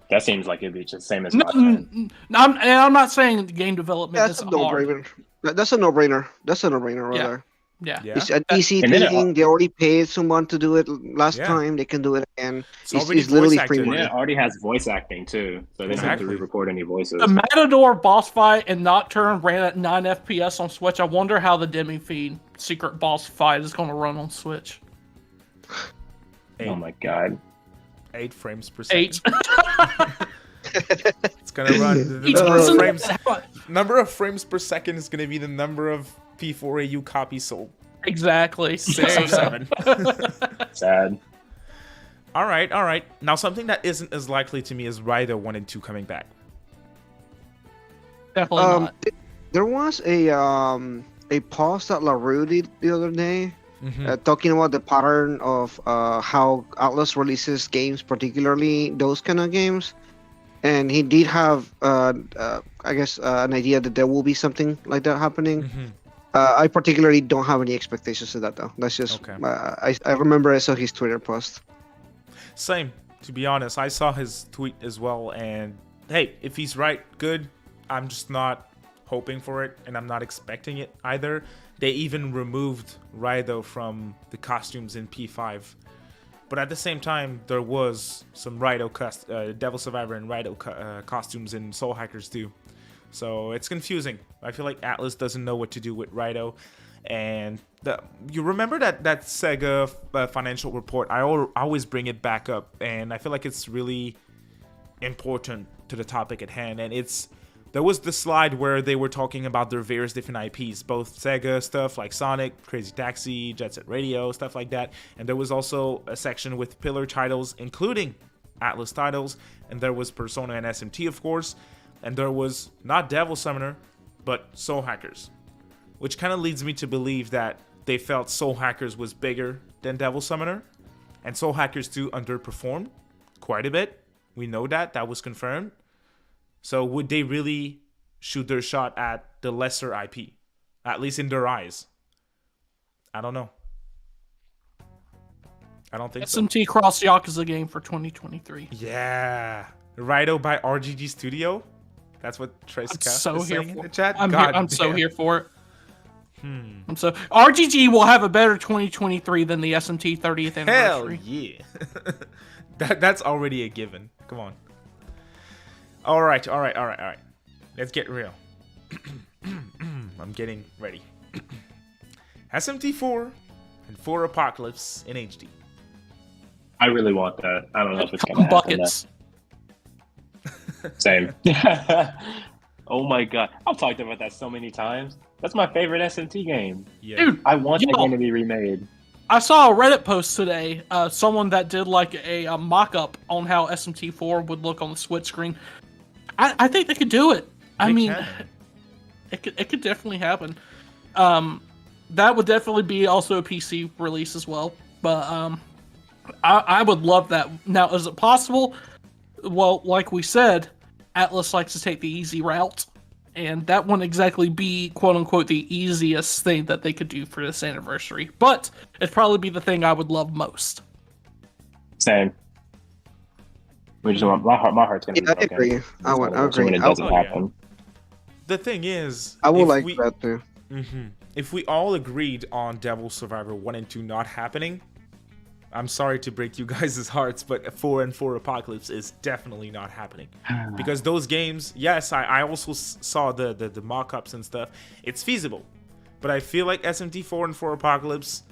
like it'd be just the same as No, last time. I'm not saying game development That's is a hard. no-brainer. That's a no-brainer. That's a no-brainer right Yeah. there. Yeah. Yeah. It's an easy And then thing. They already paid someone to do it last Yeah. time. They can do it again. It's already It's literally voice free acted. money. Yeah, it already has voice acting too, so they don't have to Exactly. re-record any voices. The Matador boss fight in Nocturne ran at 9 FPS on Switch. I wonder how the Demi Feed secret boss fight is going to run on Switch. Oh my god. 8 frames per second. 8. It's gonna run. Each The person- number of frames per second is gonna be the number of P4AU copies sold. Exactly. Six or seven. Sad. All right. Now, something that isn't as likely to me as Raido 1 and 2 coming back. Definitely not. There was a post that LaRue did the other day, talking about the pattern of how Atlus releases games, particularly those kind of games. And he did have, I guess, an idea that there will be something like that happening. I particularly don't have any expectations of that, though. That's just, okay. I remember I saw his Twitter post. Same, to be honest. I saw his tweet as well, and hey, if he's right, good. I'm just not hoping for it, and I'm not expecting it either. They even removed Raido from the costumes in P5. But at the same time, there was some Raido Devil Survivor and Raido costumes in Soul Hackers too. So it's confusing. I feel like Atlus doesn't know what to do with Raido. And you remember that Sega financial report? I always bring it back up, and I feel like it's really important to the topic at hand. And there was the slide where they were talking about their various different IPs, both Sega stuff like Sonic, Crazy Taxi, Jet Set Radio, stuff like that. And there was also a section with pillar titles, including Atlus titles. And there was Persona and SMT, of course. And there was not Devil Summoner, but Soul Hackers. Which kind of leads me to believe that they felt Soul Hackers was bigger than Devil Summoner. And Soul Hackers 2 underperformed quite a bit. We know that. That was confirmed. So would they really shoot their shot at the lesser IP? At least in their eyes. I don't know. I don't think SMT Cross Yakuza game for 2023. Yeah. Raido by RGG Studio? That's what Treska is saying in the chat? I'm so here for it. So RGG will have a better 2023 than the SMT 30th anniversary. Hell yeah. That's already a given. Come on. All right. Let's get real. I'm getting ready. SMT4 and 4 Apocalypse in HD. I really want that. I don't know if it's gonna happen. Buckets. Same. Oh my god, I've talked about that so many times. That's my favorite SMT game. Yeah. Dude, I want that game to be remade. I saw a Reddit post today. Someone that did like a mock-up on how SMT4 would look on the Switch screen. I think they could do it. It could definitely happen. That would definitely be also a PC release as well. But I would love that. Now, is it possible? Well, like we said, Atlus likes to take the easy route, and that wouldn't exactly be quote-unquote the easiest thing that they could do for this anniversary. But it'd probably be the thing I would love most. Same. We just want my heart's gonna be broken. I agree. I agree. When it doesn't happen. The thing is, I would like that too. If we all agreed on Devil Survivor 1 and 2 not happening, I'm sorry to break you guys' hearts, but 4 and 4 Apocalypse is definitely not happening. Because those games, yes, I also saw the mock-ups and stuff. It's feasible. But I feel like SMT4 and 4 Apocalypse,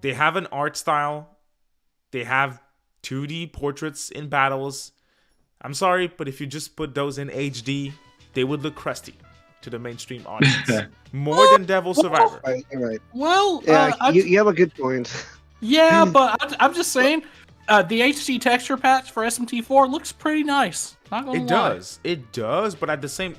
they have an art style. They have 2D portraits in battles. I'm sorry, but if you just put those in HD, they would look crusty to the mainstream audience. More than Devil Survivor. Right. Well, yeah, you have a good point. Yeah, but I'm just saying, the HD texture patch for SMT4 looks pretty nice. Not gonna lie. It does, but at the same,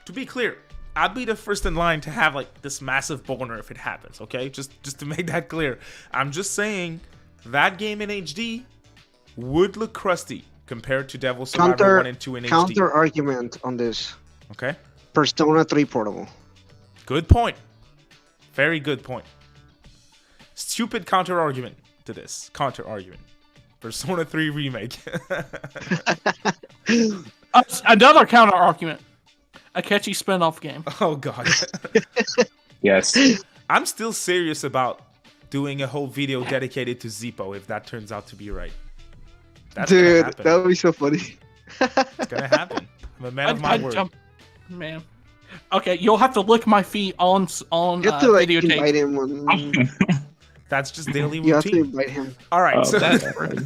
to be clear, I'd be the first in line to have like this massive boner if it happens. Okay, just to make that clear, I'm just saying that game in HD would look crusty compared to Devil Survivor 1 and 2 in HD. Counter argument on this. Okay. Persona 3 Portable. Good point. Very good point. Stupid counter argument to this. Counter argument. Persona 3 Remake. Another counter argument. A catchy spin-off game. Oh god. Yes. I'm still serious about doing a whole video dedicated to Zippo if that turns out to be right. That's Dude, that would be so funny. It's gonna happen. I'm a man of my word. Man. Okay, you'll have to lick my feet on you have to like videotape. invite him. That's just daily routine. You have to invite him. All right. Oh,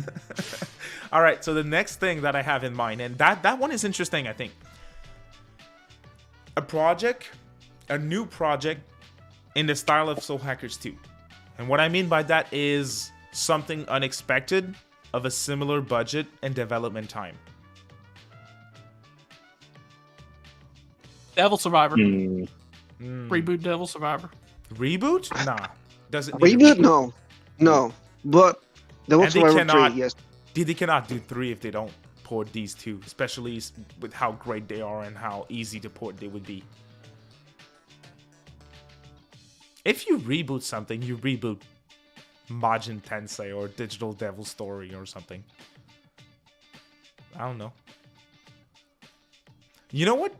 All right. So the next thing that I have in mind, and that one is interesting, I think. A new project in the style of Soul Hackers 2. And what I mean by that is something unexpected of a similar budget and development time. Devil Survivor. Reboot Devil Survivor. Reboot? Nah. Doesn't Reboot? No. But Devil Survivor 3, yes. They cannot do 3 if they don't port these two, especially with how great they are and how easy to port they would be. If you reboot something, you reboot Megami Tensei or Digital Devil Story or something. I don't know. You know what?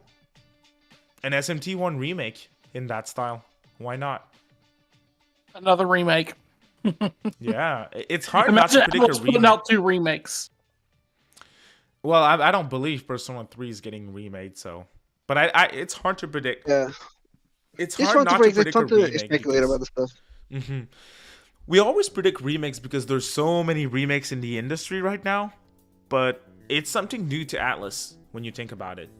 An SMT1 remake in that style. Why not? Another remake. Yeah, it's hard not to predict a remake. Putting out 2 remakes. Well, I don't believe Persona 3 is getting remade, so. But it's hard to predict. Yeah. It's hard not to predict a remake. Speculate about the stuff. Mm-hmm. We always predict remakes because there's so many remakes in the industry right now, but it's something new to Atlus when you think about it.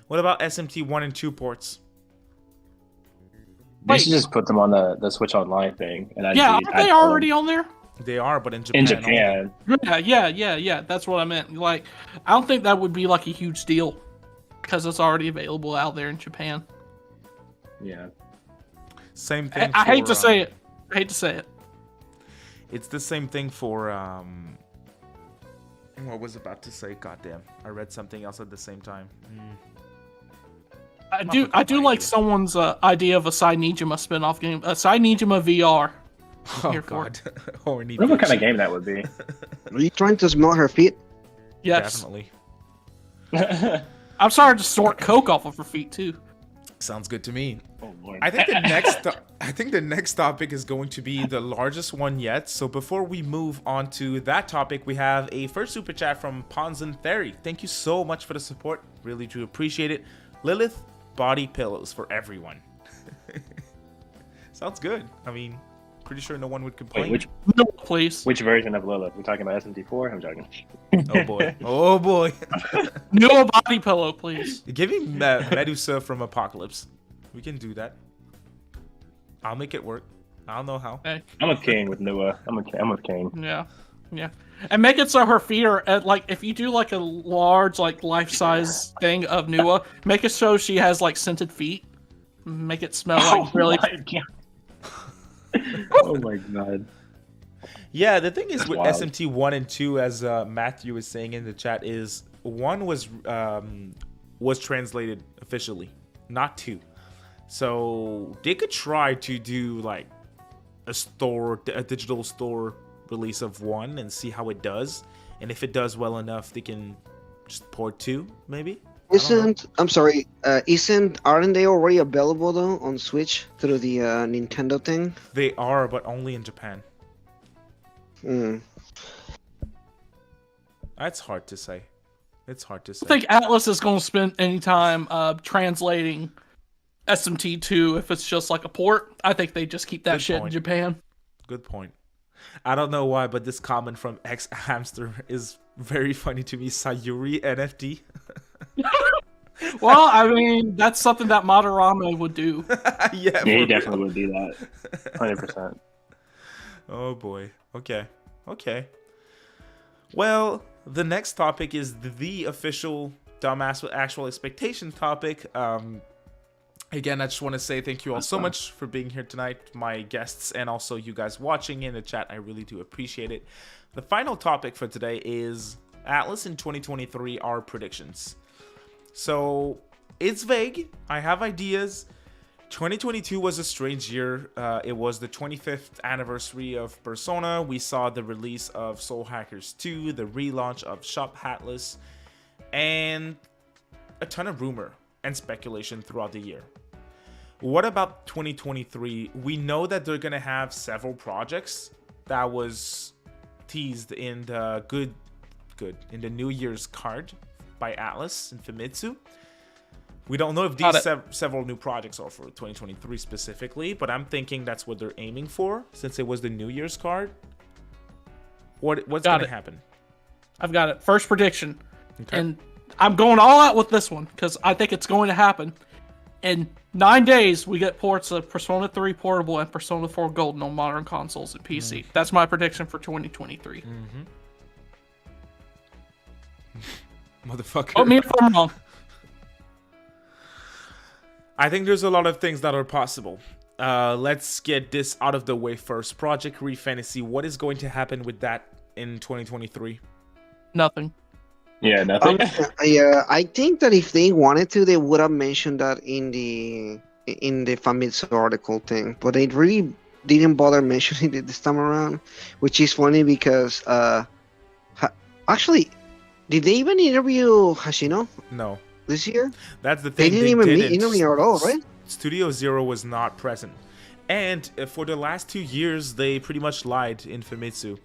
What about SMT 1 and 2 ports? They should just put them on the Switch Online thing. And aren't they already on there? They are, but in Japan. In Japan. Yeah. That's what I meant. Like, I don't think that would be like a huge deal because it's already available out there in Japan. Yeah. Same thing. I hate to say it. It's the same thing for what was I about to say? Goddamn! I read something else at the same time. I do like someone's idea of a Sainijima spin-off game. A Sainijima VR. Oh God! Horny. I wonder what kind of game that would be. Are you trying to smell her feet? Yes. Definitely. I'm sorry to snort coke off of her feet too. Sounds good to me. Oh, Lord. I think the next topic is going to be the largest one yet. So before we move on to that topic, we have a first super chat from Ponzan Theory. Thank you so much for the support. Really do appreciate it. Lilith, body pillows for everyone. Sounds good. I mean, pretty sure no one would complain. Wait, No, please. which version of Lilith? We're talking about SMT4? I'm joking. Oh boy. Oh boy. No body pillow, please. Give me Medusa from Apocalypse. We can do that. I'll make it work. I don't know how. Okay. I'm with King with Nua. I'm with King. Yeah. And make it so her feet are at, like, if you do like a large, like, life-size thing of Nua, make it so she has like scented feet. Make it smell like really. Oh my god. Yeah, the thing is That's with wild. SMT 1 and 2, as Matthew was saying in the chat, is 1 was translated officially, not 2. So they could try to do like a digital store release of 1 and see how it does. And if it does well enough, they can just port 2, maybe. Aren't they already available though on Switch through the Nintendo thing? They are, but only in Japan. That's hard to say. It's hard to say. I think Atlus is going to spend any time translating SMT2 if it's just like a port. I think they just keep that Good shit point. in Japan. Good point. I don't know why, but this comment from X Hamster is very funny to me. Sayuri NFT. Well, I mean, that's something that Madarame would do. Yeah, He definitely would do that. 100%. Oh boy. Okay. Well, the next topic is the official Dumbass with Actual Expectations topic. Again, I just want to say thank you all so much for being here tonight, my guests, and also you guys watching in the chat. I really do appreciate it. The final topic for today is Atlus in 2023, our predictions. So, it's vague. I have ideas. 2022 was a strange year. It was the 25th anniversary of Persona. We saw the release of Soul Hackers 2, the relaunch of Shop Atlus, and a ton of rumor and speculation throughout the year. What about 2023? We know that they're going to have several projects that was teased in the in the New Year's card by Atlus and Famitsu. We don't know if these several new projects are for 2023 specifically, but I'm thinking that's what they're aiming for since it was the New Year's card. What's going to happen? I've got it. First prediction. Okay. And I'm going all out with this one because I think it's going to happen. in 9 days, we get ports of Persona 3 Portable and Persona 4 Golden on modern consoles and PC. That's my prediction for 2023. Motherfucker. Put me if I'm wrong. I think there's a lot of things that are possible. Let's get this out of the way first. Project Re Fantasy, what is going to happen with that in 2023? Nothing. Yeah, nothing. Yeah, I think that if they wanted to, they would have mentioned that in the Famitsu article thing, but they really didn't bother mentioning it this time around, which is funny because actually, did they even interview Hashino? No. This year? That's the They thing. didn't even interview at all, right? Studio Zero was not present. And for the last 2 years, they pretty much lied in Famitsu.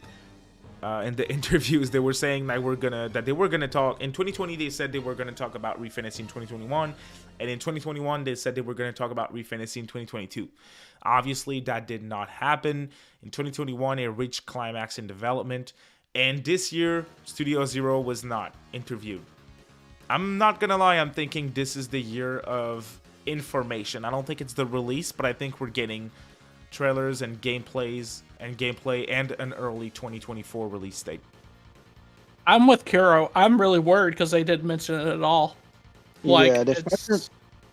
In the interviews, they were saying that they were gonna talk in 2020. They said they were gonna talk about Re Fantasy in 2021, and in 2021 they said they were gonna talk about Re Fantasy in 2022. Obviously, that did not happen. In 2021, it reached climax in development, and this year, Studio Zero was not interviewed. I'm not gonna lie. I'm thinking this is the year of information. I don't think it's the release, but I think we're getting trailers and gameplay and an early 2024 release date. I'm with Kuro. I'm really worried because they didn't mention it at all. Like, yeah, the fact that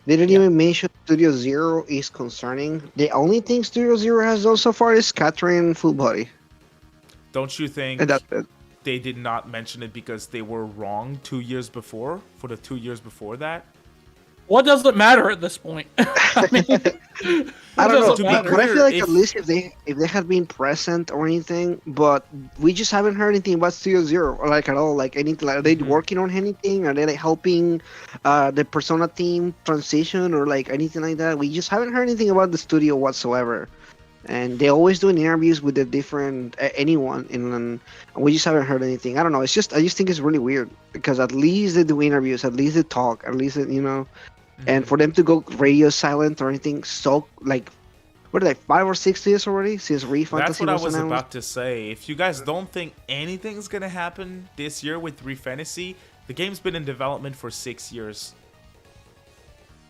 they didn't even mention Studio Zero is concerning. The only thing Studio Zero has done so far is Catherine Full Body. Don't you think And that's it. they did not mention it because they were wrong 2 years before, for the 2 years before that? what does it matter at this point? I mean, I don't know, doesn't matter. but I feel like If- at least if they had been present or anything, but we just haven't heard anything about Studio Zero or like at all. Like anything, like are they working on anything? Are they like helping the Persona team transition or like anything like that? We just haven't heard anything about the studio whatsoever. And they always doing interviews with the different anyone, and we just haven't heard anything. I don't know. I just think it's really weird because at least they do interviews, at least they talk, at least you know. And for them to go radio silent or anything, so like, what are they, 5 or 6 years already since Re Fantasy That's what I was announced? about to say. If you guys don't think anything's gonna happen this year with Re Fantasy, the game's been in development for 6 years.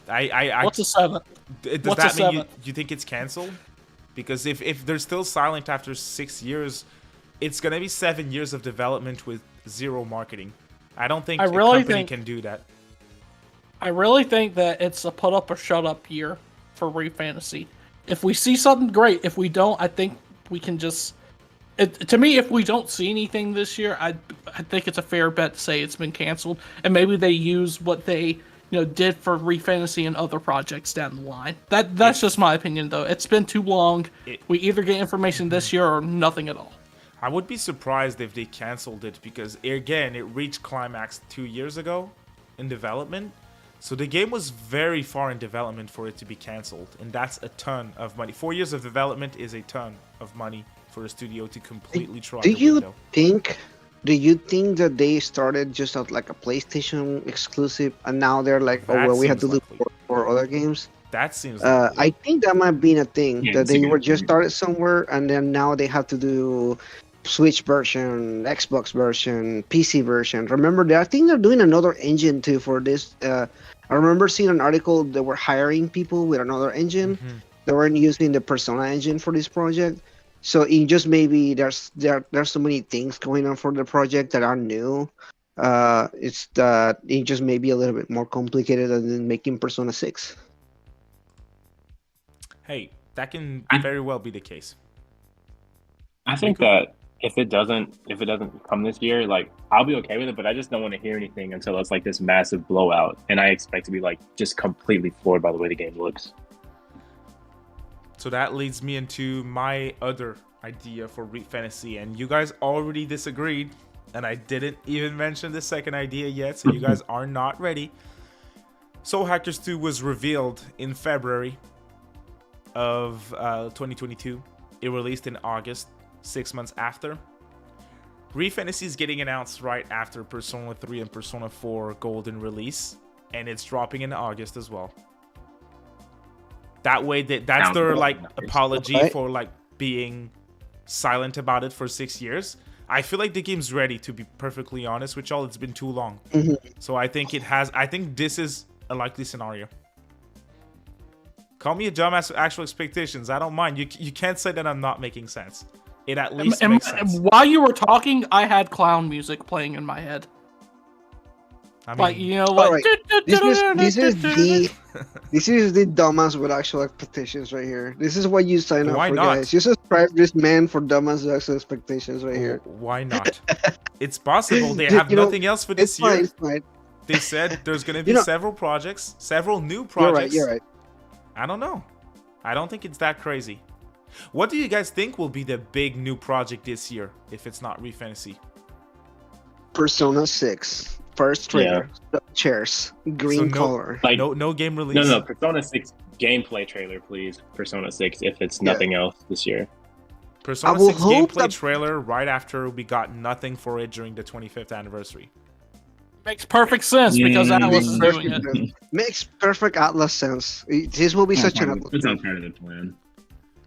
What's a 7? Does What's that a mean 7? you think it's canceled? Because if they're still silent after 6 years, it's gonna be 7 years of development with zero marketing. I don't think a company can do that. I really think that it's a put up or shut up year for Re Fantasy. If we see something, great. If we don't, I think we can just. To me, if we don't see anything this year, I think it's a fair bet to say it's been canceled, and maybe they use what they did for Re Fantasy and other projects down the line. That's just my opinion, though. It's been too long. We either get information this year or nothing at all. I would be surprised if they canceled it because again, it reached climax 2 years ago in development. So the game was very far in development for it to be canceled, and that's a ton of money. 4 years of development is a ton of money for a studio to completely try. Do you think that they started just as like a PlayStation exclusive, and now they're like, oh well, we have to look for other games? That seems. I think that might be a thing Yeah, that they were just point. started somewhere, and then now they have to do Switch version, Xbox version, PC version. Remember, I think they're doing another engine too for this. I remember seeing an article that were hiring people with another engine. They weren't using the Persona engine for this project. So it just maybe there's so many things going on for the project that are new. It's that it just may be a little bit more complicated than making Persona 6. Hey, that can very well be the case. I think that if it doesn't come this year, like I'll be okay with it, but I just don't want to hear anything until it's like this massive blowout, and I expect to be like just completely floored by the way the game looks. So that leads me into my other idea for Re Fantasy, and you guys already disagreed, and I didn't even mention the second idea yet, so you guys are not ready. Soul Hackers 2 was revealed in February of 2022. It released in August, 6 months after. Re Fantasy is getting announced right after Persona 3 and Persona 4 Golden release, and it's dropping in August as well. That way, that's their like apology for like being silent about it for 6 years. I feel like the game's ready, to be perfectly honest with y'all. It's been too long. So I think this is a likely scenario. Call me a dumbass with actual expectations. I don't mind. You can't say that I'm not making sense. It at least makes sense. While you were talking, I had clown music playing in my head. I mean, Like, you know, like Alright, this is the dumbass with actual expectations right here. This is what you sign up Why for, not? guys. You subscribe this man for dumbass with actual expectations right here. why not? It's possible. They have nothing else for this year. It's fine. They said there's going to be several projects, several new You're projects. right. I don't know. I don't think it's that crazy. What do you guys think will be the big new project this year if it's not Re-Fantasy? Persona 6. First trailer. Chairs. Green color. Like, no game release. No, Persona 6 gameplay trailer, please. Persona 6, if it's nothing else this year. Persona 6 gameplay trailer right after we got nothing for it during the 25th anniversary. Makes perfect sense because Atlus is doing it. Makes perfect Atlus sense. This will be such an Atlus. It's not part of the plan.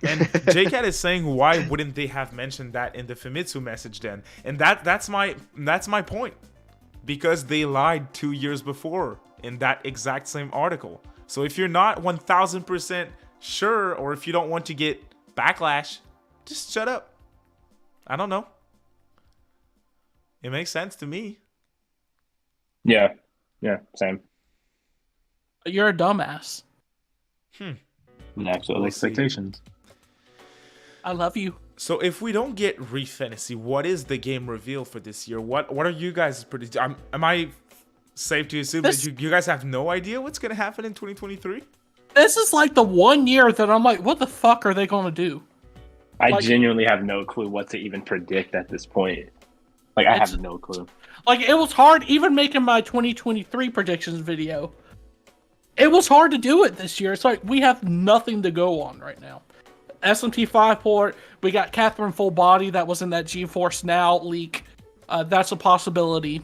And JCat is saying, why wouldn't they have mentioned that in the Famitsu message then? And that's my point. Because they lied 2 years before in that exact same article. So if you're not 1000% sure, or if you don't want to get backlash, just shut up. I don't know. It makes sense to me. Yeah, same. You're a dumbass. Actual expectations. I love you. So if we don't get Re-Fantasy, what is the game reveal for this year? What are you guys predicting? Am I safe to assume that you guys have no idea what's going to happen in 2023? This is like the 1 year that I'm like, what the fuck are they going to do? I genuinely have no clue what to even predict at this point. Like, I have no clue. Like, it was hard even making my 2023 predictions video. It was hard to do it this year. It's like we have nothing to go on right now. SMT5 port, we got Catherine Full Body that was in that GeForce Now leak. That's a possibility.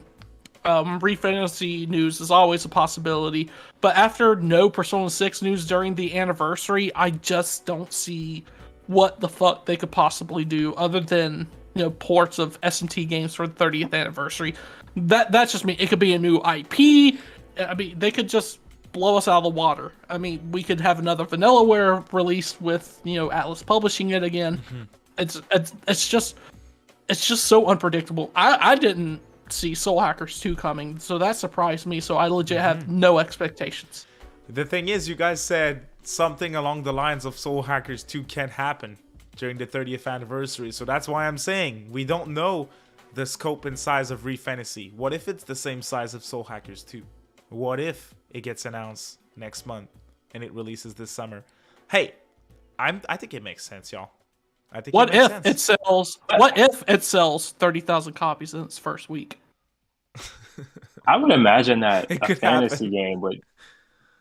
Re-Fantasy news is always a possibility. But after no Persona 6 news during the anniversary, I just don't see what the fuck they could possibly do other than, you know, ports of SMT games for the 30th anniversary. That's just me. It could be a new IP. I mean, they could just blow us out of the water. I mean, we could have another Vanillaware release with, you know, Atlus publishing it again. It's just so unpredictable. I didn't see Soul Hackers 2 coming, so that surprised me. So I legit have no expectations. The thing is, you guys said something along the lines of Soul Hackers 2 can't happen during the 30th anniversary. So that's why I'm saying we don't know the scope and size of Re-Fantasy. What if it's the same size of Soul Hackers 2? What if it gets announced next month and it releases this summer? Hey, I think it makes sense, y'all. I think. What if it sells? What if it sells 30,000 copies in its first week? I would imagine that a fantasy game would.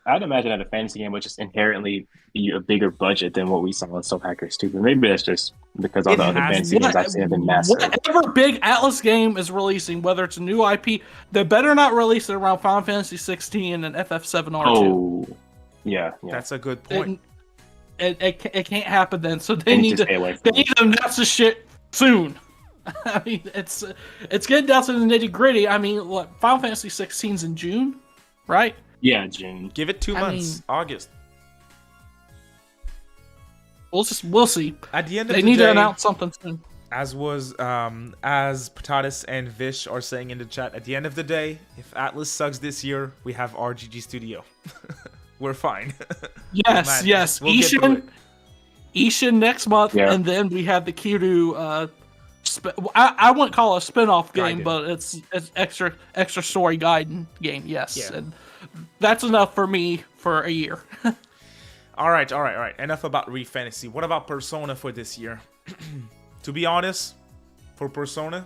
I'd imagine that a fantasy game would just inherently be a bigger budget than what we saw in Soul Hackers 2. But maybe that's just because all the other fantasy games I've seen have been massive. Whatever big Atlus game is releasing, whether it's a new IP, they better not release it around Final Fantasy 16 and FF7R2. Oh, yeah. That's a good point. It can't happen then. So they need to announce this shit soon. I mean, it's getting down to the nitty gritty. I mean, what, Final Fantasy 16's in June, right? Yeah, June. Give it 2 months. August. We'll see. At the end of they the need day, to announce something soon. As Patatis and Vish are saying in the chat, at the end of the day, if Atlus sucks this year, we have RGG Studio. We're fine. Yes. We'll Ishin next month, and then we have the Kuro. I wouldn't call it a spin-off game, but it's extra story guiding game. Yes, and that's enough for me for a year. All right. Enough about Re-Fantasy. What about Persona for this year? To be honest, for Persona,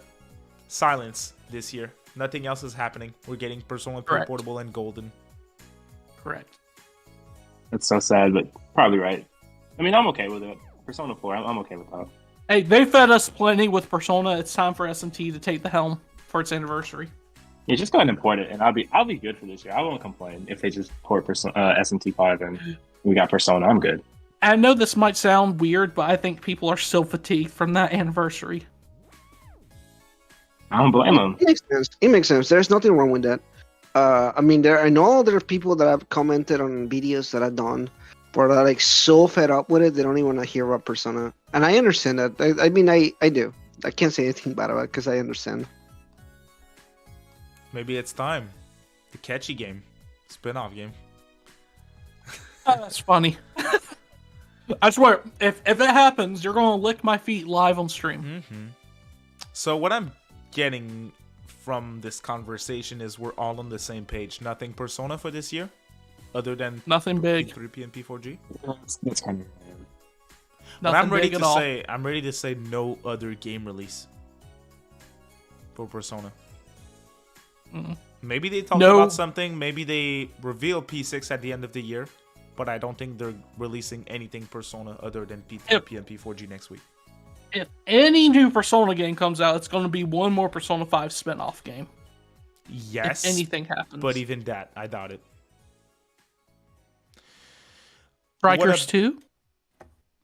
silence this year. Nothing else is happening. We're getting Persona 3 Portable and Golden. Correct. That's so sad, but probably right. I mean, I'm okay with it. Persona 4, I'm okay with that. Hey, they fed us plenty with Persona. It's time for SMT to take the helm for its anniversary. Yeah, just go ahead and port it, and I'll be good for this year. I won't complain if they just port SMT5 and we got Persona. I'm good. I know this might sound weird, but I think people are so fatigued from that anniversary. I don't blame them. It makes sense. There's nothing wrong with that. I mean, I know there are people that have commented on videos that I've done but are like so fed up with it they don't even want to hear about Persona. And I understand that. I mean, I do. I can't say anything bad about it because I understand. Maybe it's time. The catchy game, spin-off game. Oh, that's funny. I swear, if it happens, you're gonna lick my feet live on stream. Mm-hmm. So what I'm getting from this conversation is we're all on the same page. Nothing Persona for this year, other than Nothing big. P3P and P4G. That's kind of. But Nothing I'm ready big to at all. say I'm ready to say no other game release for Persona. Mm. Maybe they talk No. about something. Maybe they reveal P6 at the end of the year. But I don't think they're releasing anything Persona other than P3P and P4G next week. If any new Persona game comes out, it's going to be one more Persona 5 spin-off game. Yes. If anything happens. But even that, I doubt it. Strikers 2?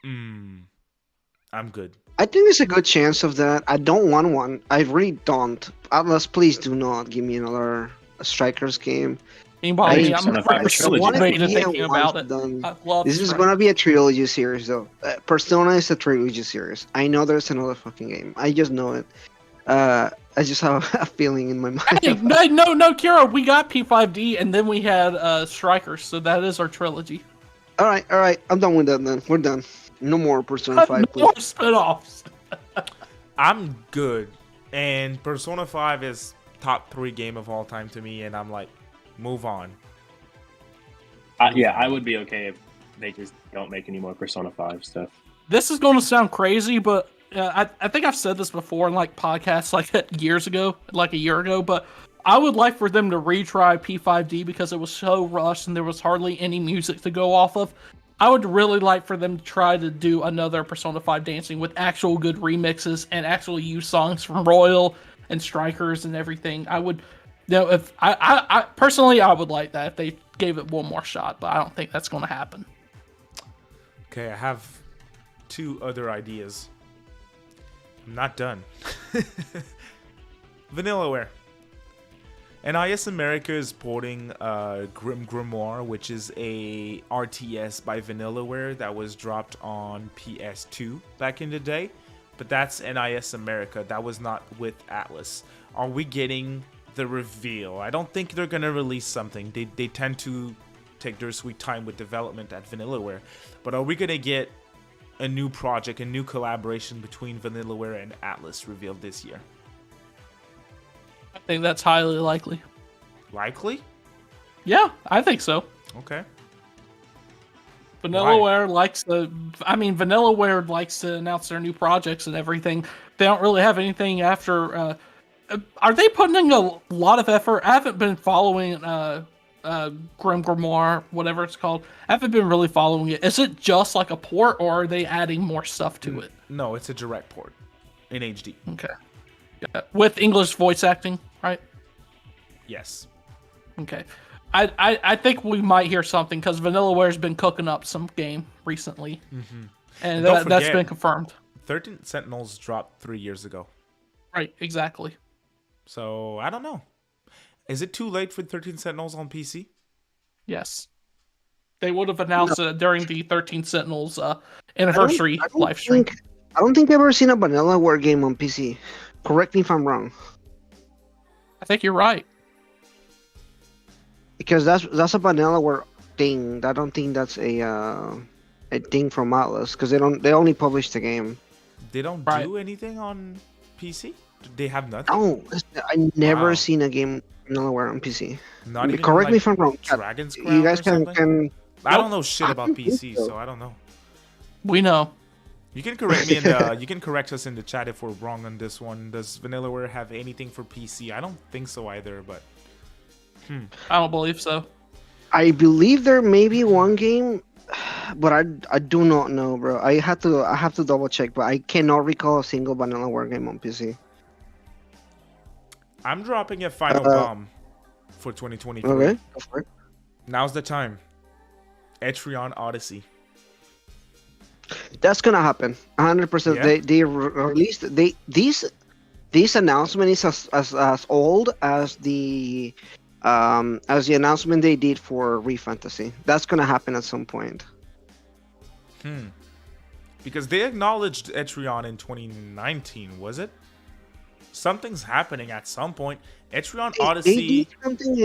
I'm good. I think there's a good chance of that. I don't want one. I really don't. Atlus, please do not give me another Strikers game. Anybody? I I'm Persona 5 trilogy. thinking about it. Done. I love This is Strikers. gonna be a trilogy series, though. Persona is a trilogy series. I know there's another fucking game. I just know it. I just have a feeling in my mind. Hey, no, Kira, we got P5D and then we had Strikers, so that is our trilogy. All right. I'm done with that. Then we're done. No more Persona 5, No please. more spin-offs. I'm good. And Persona 5 is top 3 game of all time to me. And I'm like, move on. Yeah, I would be okay if they just don't make any more Persona 5 stuff. This is going to sound crazy, but I think I've said this before in like podcasts like years ago, like a year ago, but I would like for them to retry P5D because it was so rushed and there was hardly any music to go off of. I would really like for them to try to do another Persona 5 Dancing with actual good remixes and actually use songs from Royal and Strikers and everything. I would, if I personally, I would like that if they gave it one more shot, but I don't think that's going to happen. Okay, I have 2 other ideas. I'm not done. Vanillaware. NIS America is porting Grim Grimoire, which is a RTS by Vanillaware that was dropped on PS2 back in the day. But that's NIS America. That was not with Atlus. Are we getting the reveal? I don't think they're going to release something. They tend to take their sweet time with development at Vanillaware. But are we going to get a new project, a new collaboration between Vanillaware and Atlus revealed this year? I think that's highly likely. Likely? Yeah, I think so. Okay. Vanillaware likes Vanillaware likes to announce their new projects and everything. They don't really have anything after. Are they putting in a lot of effort? I haven't been following Grim Grimoire, whatever it's called. I haven't been really following it. Is it just like a port, or are they adding more stuff to it? No, it's a direct port in HD. Okay. Yeah. With English voice acting, right? Yes. Okay. I think we might hear something because Vanillaware's been cooking up some game recently. Mm-hmm. And don't that's forget, been confirmed. 13 Sentinels dropped 3 years ago. Right, exactly. So, I don't know. Is it too late for 13 Sentinels on PC? Yes. They would have announced it during the 13 Sentinels anniversary live stream. I don't think I've ever seen a Vanillaware game on PC. Correct me if I'm wrong. I think you're right. Because that's a Vanillaware thing. I don't think that's a thing from Atlus because they only publish the game. They don't do anything on PC? They have nothing? Oh, I never seen a game Vanillaware on PC. Not even correct like me if I'm wrong. Dragon's Crown You guys or can, something? I don't know shit I about don't think PC, so. so I don't know. We know. You can correct me in the you can correct us in the chat if we're wrong on this one. Does Vanillaware have anything for PC? I don't think so either, but I don't believe so. I believe there may be one game, but I do not know, bro. I have to double check, but I cannot recall a single Vanillaware game on PC. I'm dropping a final bomb for 2023. Okay, go for it. Now's the time. Etrian Odyssey. That's gonna happen, 100%. Yeah. They released this announcement is as old as the announcement they did for Re Fantasy. That's gonna happen at some point. Because they acknowledged Etrion in 2019, was it? Something's happening at some point. Etrion Odyssey. They did something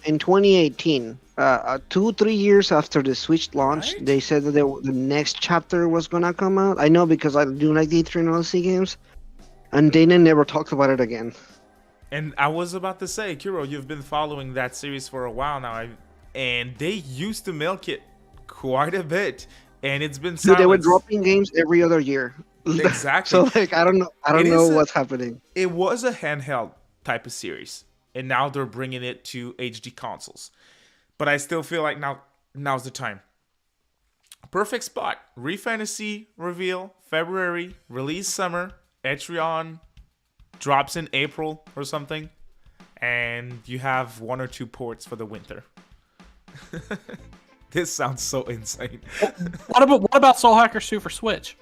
in 2018. 2-3 years after the Switch launch, Right? they said that the next chapter was gonna come out. I know because I do like the Etrian Odyssey games, and they never talked about it again. And I was about to say, Kuro, you've been following that series for a while now, and they used to milk it quite a bit, and it's been Dude, they were silenced. dropping games every other year. Exactly. So like, I don't know what's happening. It was a handheld type of series, and now they're bringing it to HD consoles. But I still feel like now's the time. Perfect spot. Refantasy reveal February, release summer, Etrion drops in April or something, and you have 1 or 2 ports for the winter. This sounds so insane. What about Soul Hackers 2 for Switch?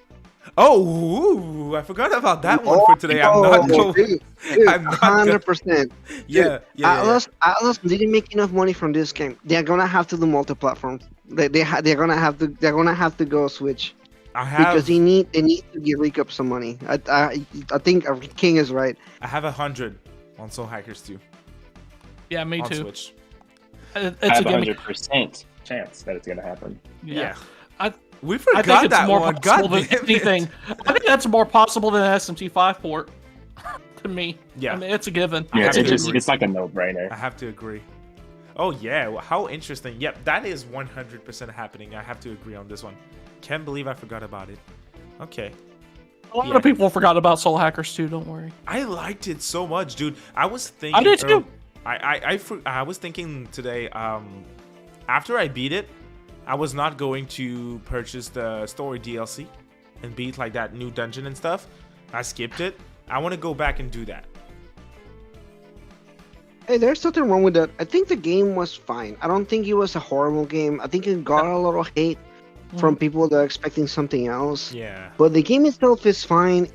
Oh, ooh, I forgot about that one for today. I'm not going. Dude, I'm not 100%. Yeah. Atlas didn't make enough money from this game. They're gonna have to do multi-platform. They're gonna have to go Switch because they need to get recoup some money. I think King is right. I have 100 on Soul Hackers 2 Yeah, me on too. Switch. I It's have a a gimmick. 100% chance that it's gonna happen. Yeah. I We I forgot think it's that more one. possible God than damn anything. it. I think that's more possible than an SMT5 port. To me. Yeah. I mean, it's a given. I Yeah, have to agree. it's like a no-brainer. I have to agree. Oh yeah, well, how interesting. Yep, that is 100% happening. I have to agree on this one. Can't believe I forgot about it. Okay. A lot of people forgot about Soul Hackers 2, don't worry. I liked it so much, dude. I was thinking. I did too. I was thinking today. After I beat it, I was not going to purchase the story DLC and beat like that new dungeon and stuff. I skipped it. I want to go back and do that. Hey, there's nothing wrong with that. I think the game was fine. I don't think it was a horrible game. I think it got a lot of hate from people that are expecting something else. Yeah. But the game itself is fine.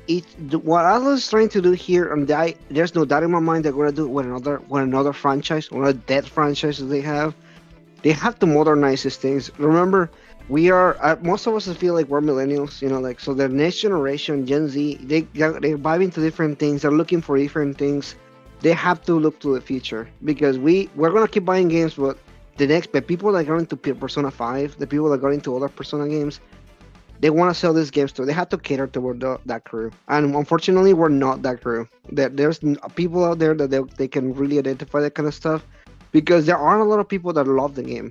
What Atlus is trying to do here, and there's no doubt in my mind they're gonna do with another franchise, one of the dead franchises they have. They have to modernize these things. Remember, we are most of us feel like we're millennials, like so. The next generation, Gen Z, they're vibing to different things. They're looking for different things. They have to look to the future because we're gonna keep buying games, but the people that got into Persona 5, the people that got into other Persona games, they want to sell these games too. They have to cater toward that crew, and unfortunately, we're not that crew. There's people out there that they can really identify that kind of stuff, because there aren't a lot of people that love the game.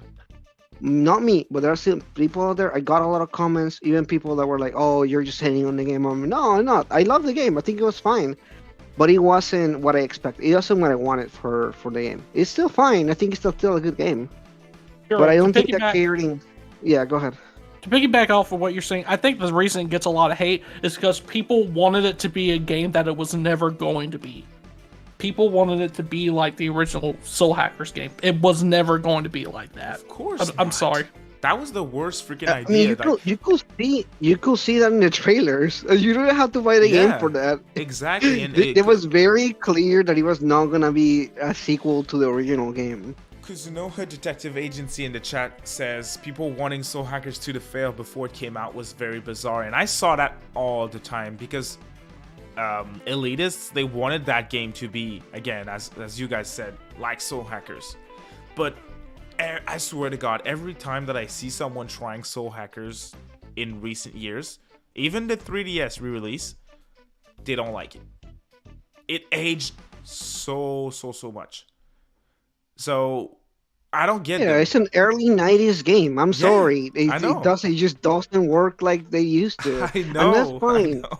Not me, but there are still people out there. I got a lot of comments, even people that were like, "Oh, you're just hating on the game." No, I'm not. I love the game. I think it was fine. But it wasn't what I expected. It wasn't what I wanted for the game. It's still fine. I think it's still a good game. Sure, But I don't to think that catering. Yeah, go ahead. To piggyback off of what you're saying, I think the reason it gets a lot of hate is because people wanted it to be a game that it was never going to be. People wanted it to be like the original Soul Hackers game. It was never going to be like that. Of course. I'm not. sorry. That was the worst freaking I idea. mean, you could see that in the trailers. You don't have to buy the game for that. Exactly. And It was very clear that it was not gonna be a sequel to the original game. Kuzunoha Detective Agency in the chat says people wanting Soul Hackers 2 to fail before it came out was very bizarre, and I saw that all the time because elitists, they wanted that game to be, again, as you guys said, like Soul Hackers. But I swear to God, every time that I see someone trying Soul Hackers in recent years, even the 3DS re-release, they don't like it. It aged so much. So I don't get Yeah, it. it's an early '90s game. I'm sorry, I know. It just doesn't work like they used to. I know. And that's fine. I know.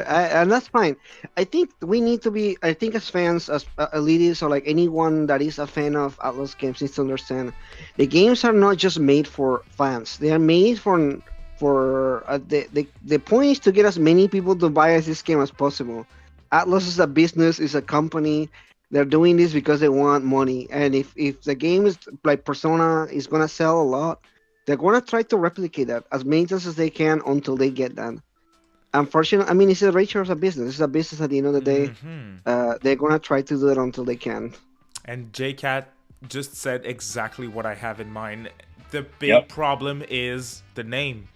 And that's fine. I think we need to be. I think as fans, as elitists, or like anyone that is a fan of Atlus games, needs to understand the games are not just made for fans. They are made for the point is to get as many people to buy this game as possible. Atlus is a business, is a company. They're doing this because they want money. And if the game is like Persona is gonna sell a lot, they're gonna try to replicate that as many times as they can until they get that. Unfortunately, I mean, it's a nature of a business. It's a business at the end of the day. They're gonna try to do it until they can. And JCat just said exactly what I have in mind. The big problem is the name.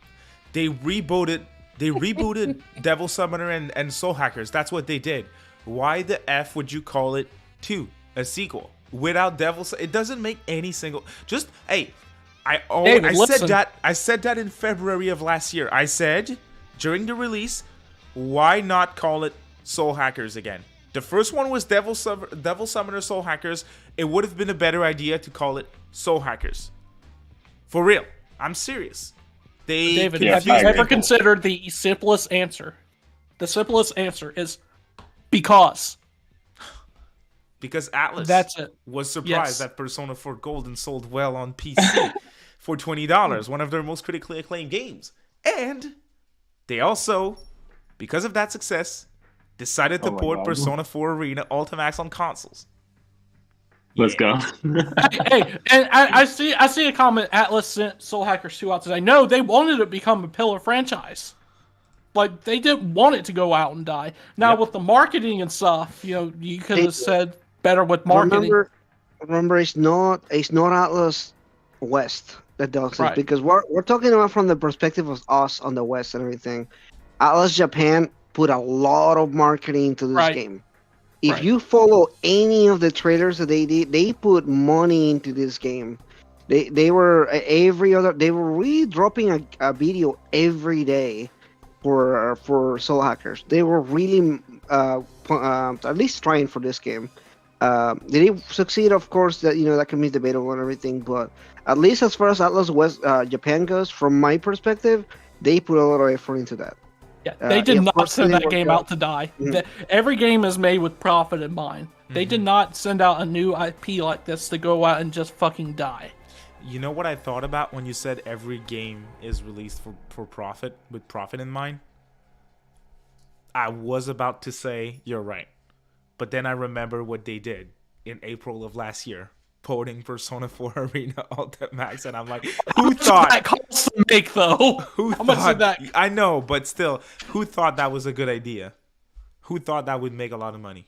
They rebooted Devil Summoner and Soul Hackers. That's what they did. Why the F would you call it 2, a sequel? Without it doesn't make any single. Just hey, I said that in February of last year. I said during the release, why not call it Soul Hackers again? The first one was Devil Summoner Soul Hackers. It would have been a better idea to call it Soul Hackers. For real, I'm serious. David, have you ever considered the simplest answer? The simplest answer is because Atlus was surprised that Persona 4 Golden sold well on PC for $20, one of their most critically acclaimed games. And they also, because of that success, decided to port Persona 4 Arena Ultimax on consoles. Let's go. Hey, and I see a comment. Atlus sent Soul Hackers 2 out today. No, they wanted it to become a pillar franchise. Like, they didn't want it to go out and die. Now, with the marketing and stuff, you could have said better with marketing. Remember, it's not Atlus West that does it, because we're talking about from the perspective of us on the West and everything. Atlus Japan put a lot of marketing into this game. If you follow any of the trailers that they did, they put money into this game. They were really dropping a video every day for Soul Hackers. They were really at least trying for this game. Did they succeed? Of course, that can be debatable and everything, but at least as far as Atlus West Japan goes, from my perspective, they put a lot of effort into that. Yeah, they did not send that game out to die. Mm-hmm. Every game is made with profit in mind. Mm-hmm. They did not send out a new IP like this to go out and just fucking die. You know what I thought about when you said every game is released for profit, with profit in mind? I was about to say you're right. But then I remember what they did in April of last year, porting Persona 4 Arena Ultimax, and I'm like, who thought that costs to make though? How much did that? I know, but still, who thought that was a good idea? Who thought that would make a lot of money?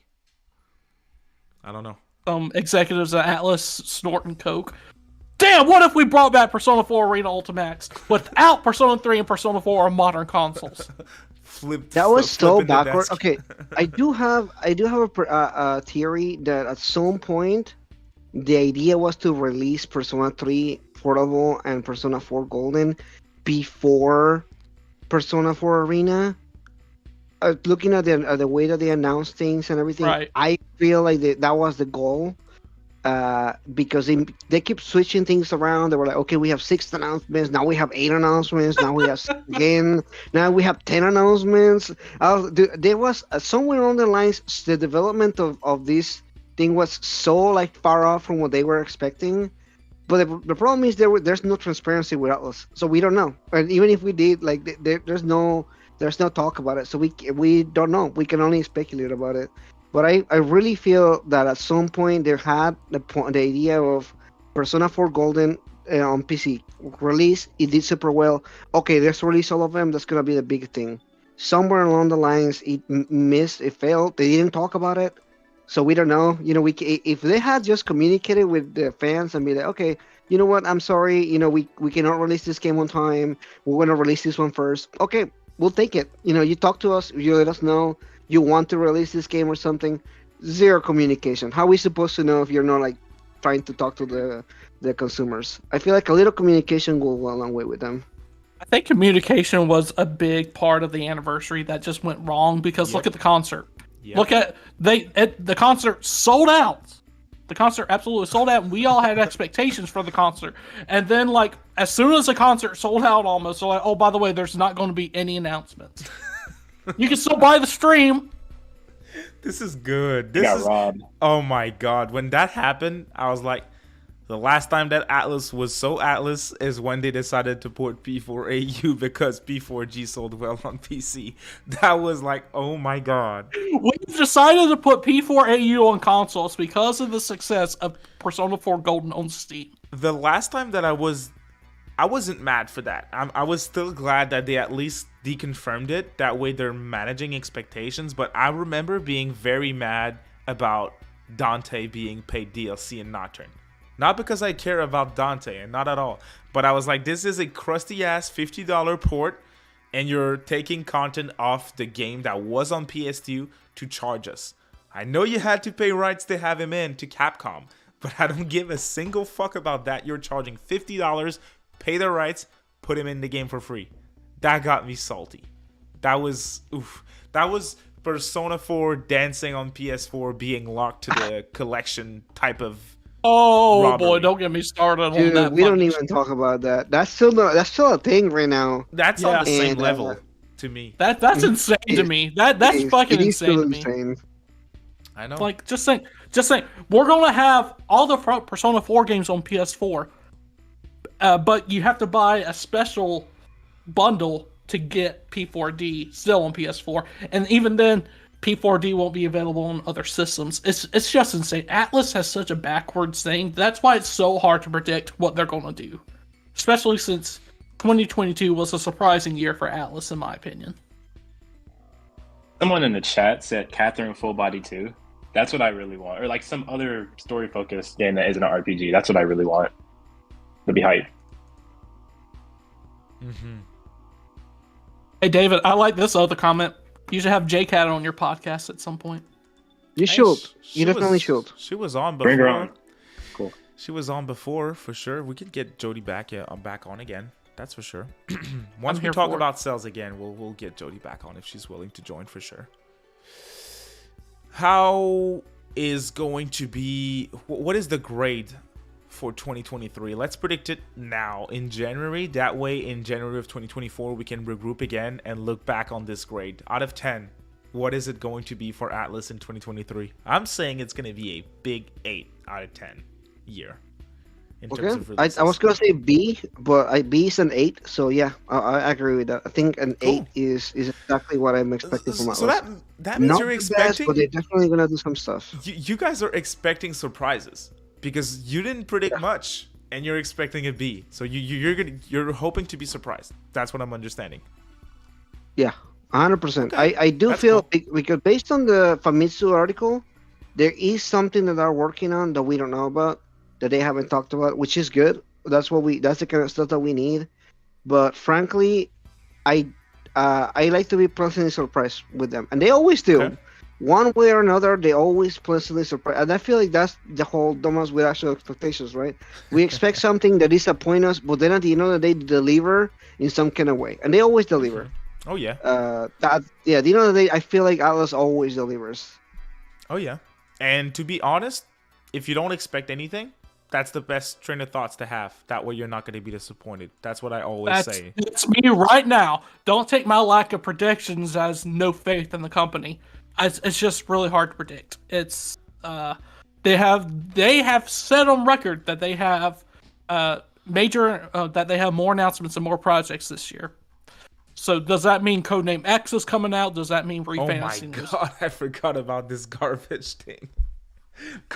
I don't know. Executives at Atlus snorting coke. Damn, what if we brought back Persona 4 Arena Ultimax without Persona 3 and Persona 4 on modern consoles? That was so backward. Okay, I do have a theory that at some point the idea was to release Persona 3 Portable and Persona 4 Golden before Persona 4 Arena. Looking at the way that they announced things and everything, I feel like that was the goal. Because they keep switching things around. They were like, okay, we have 6 announcements. Now we have 8 announcements. Now we have 6 again. Now we have 10 announcements. There was somewhere on the lines, the development of this thing was so far off from what they were expecting. But the problem is there's no transparency with Atlus, so we don't know. And even if we did, there's no talk about it, so we don't know. We can only speculate about it. But I really feel that at some point they had the idea of Persona 4 Golden on PC release. It did super well. Okay, let's release all of them. That's gonna be the big thing. Somewhere along the lines, it missed. It failed. They didn't talk about it, so we don't know. If they had just communicated with the fans and be like, okay, you know what? I'm sorry. We cannot release this game on time. We're gonna release this one first. Okay, we'll take it. You talk to us. You let us know. You want to release this game or something. Zero communication. How are we supposed to know if you're not trying to talk to the consumers? I feel like a little communication will go a long way with them. I think communication was a big part of the anniversary that just went wrong because look at the concert. Yep. Look at the concert sold out. The concert absolutely sold out, and we all had expectations for the concert. And then as soon as the concert sold out almost, so oh, by the way, there's not going to be any announcements. You can still buy the stream. This is good. Robbed. Oh my god. When that happened, I was like, the last time that Atlus was so Atlus is when they decided to port P4AU because P4G sold well on PC. That was oh my god. We've decided to put P4AU on consoles because of the success of Persona 4 Golden on Steam. The last time that I wasn't mad for that. I was still glad that they at least deconfirmed it. That way they're managing expectations. But I remember being very mad about Dante being paid DLC in Nocturne. Not because I care about Dante, and not at all. But I was like, this is a crusty-ass $50 port and you're taking content off the game that was on PS2 to charge us. I know you had to pay rights to have him in to Capcom, but I don't give a single fuck about that. You're charging $50, pay the rights, put him in the game for free. That got me salty. That was Persona 4 dancing on PS4 being locked to the collection type of robbery. Boy, don't get me started Dude, on that. We don't even talk about that. That's still a thing right now. That's on the same level to me. That's insane to me. That's fucking insane to me. I know. Like, just saying, we're gonna have all the Persona 4 games on PS4, but you have to buy a special bundle to get P4D still on PS4, and even then, P4D won't be available on other systems. It's just insane. Atlus has such a backwards thing. That's why it's so hard to predict what they're gonna do, especially since 2022 was a surprising year for Atlus, in my opinion. Someone in the chat said Catherine Full Body 2. That's what I really want. Or like some other story-focused game that isn't an RPG. That's what I really want. To be hype. Mm-hmm. Hey, David, I like this other comment. You should have JCat on your podcast at some point. You should. You definitely should. She was on before. Bring her on. Cool. She was on before, for sure. We could get Jody back on again. That's for sure. Once we talk about Cells again, we'll get Jody back on if she's willing to join, for sure. How is going to be... What is the grade for 2023? Let's predict it now in January. That way, in January of 2024, we can regroup again and look back on this grade. Out of 10, what is it going to be for Atlus in 2023? I'm saying it's going to be a big 8 out of 10 year. In terms of I was going to say B, but B is an 8, so yeah, I agree with that. I think an 8 is exactly what I'm expecting from Atlus. So that means you're expecting... Best, but they're definitely going to do some stuff. You guys are expecting surprises. Because you didn't predict much, and you're expecting a B, so you're hoping to be surprised. That's what I'm understanding. Yeah, 100%. Okay. I do feel because based on the Famitsu article, there is something that they're working on that we don't know about, that they haven't talked about, which is good. That's the kind of stuff that we need. But frankly, I like to be pleasantly surprised with them, and they always do. Okay. One way or another, they always pleasantly surprise, and I feel like that's the whole Thomas with actual expectations, right? We expect something that disappoints us, but then at the end of the day, they deliver in some kind of way, and they always deliver. Oh yeah. At the end of the day, I feel like Atlus always delivers. Oh yeah. And to be honest, if you don't expect anything, that's the best train of thoughts to have. That way, you're not going to be disappointed. That's what I always say. It's me right now. Don't take my lack of predictions as no faith in the company. It's just really hard to predict. It's they have said on record that they have that they have more announcements and more projects this year. So does that mean Codename X is coming out? Does that mean refinancing? Oh my god, I forgot about this garbage thing.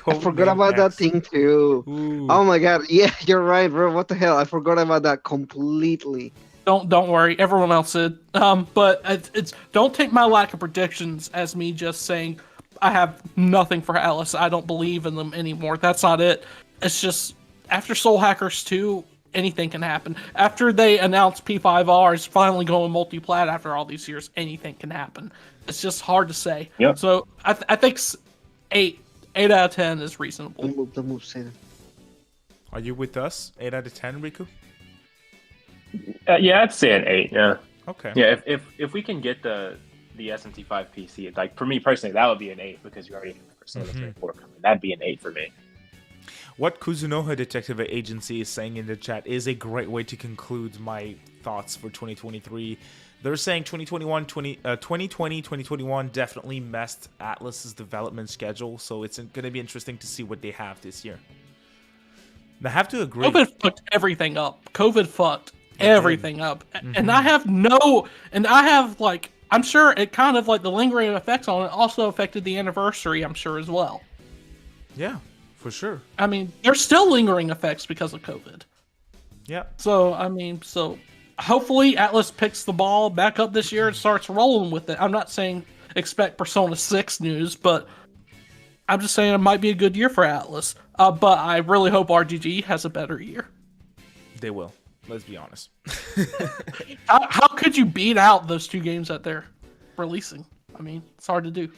I forgot about that thing too. Ooh. Oh my god, yeah, you're right, bro. What the hell? I forgot about that completely. Don't worry, everyone else did. But it's don't take my lack of predictions as me just saying I have nothing for Atlus. I don't believe in them anymore. That's not it. It's just after Soul Hackers 2, anything can happen. After they announced P5R is finally going multi-plat after all these years, anything can happen. It's just hard to say. Yep. So I think 8 out of 10 is reasonable. The move, say that. Are you with us? 8 out of 10, Rikku? Yeah, I'd say an 8. Yeah. Okay. Yeah, if we can get the SMT5 PC, like for me personally, that would be an 8 because you already have Persona 3 and 4 coming. That'd be an 8 for me. What Kuzunoha Detective Agency is saying in the chat is a great way to conclude my thoughts for 2023. They're saying 2020, 2021 definitely messed Atlus's development schedule, so it's going to be interesting to see what they have this year. I have to agree. COVID fucked everything up. COVID fucked everything up. And I have like, I'm sure it kind of like the lingering effects on it also affected the anniversary, I'm sure as well. Yeah, for sure. I mean, there's still lingering effects because of COVID. Yeah. So, hopefully Atlus picks the ball back up this year and starts rolling with it. I'm not saying expect Persona 6 news, but I'm just saying it might be a good year for Atlus. But I really hope RGG has a better year. They will. Let's be honest. How could you beat out those 2 games that they're releasing? I mean, it's hard to do.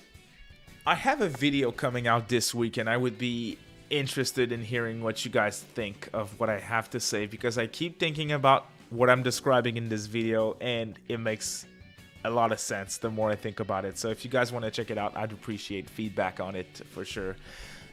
I have a video coming out this week, and I would be interested in hearing what you guys think of what I have to say, because I keep thinking about what I'm describing in this video, and it makes a lot of sense the more I think about it. So if you guys want to check it out, I'd appreciate feedback on it for sure.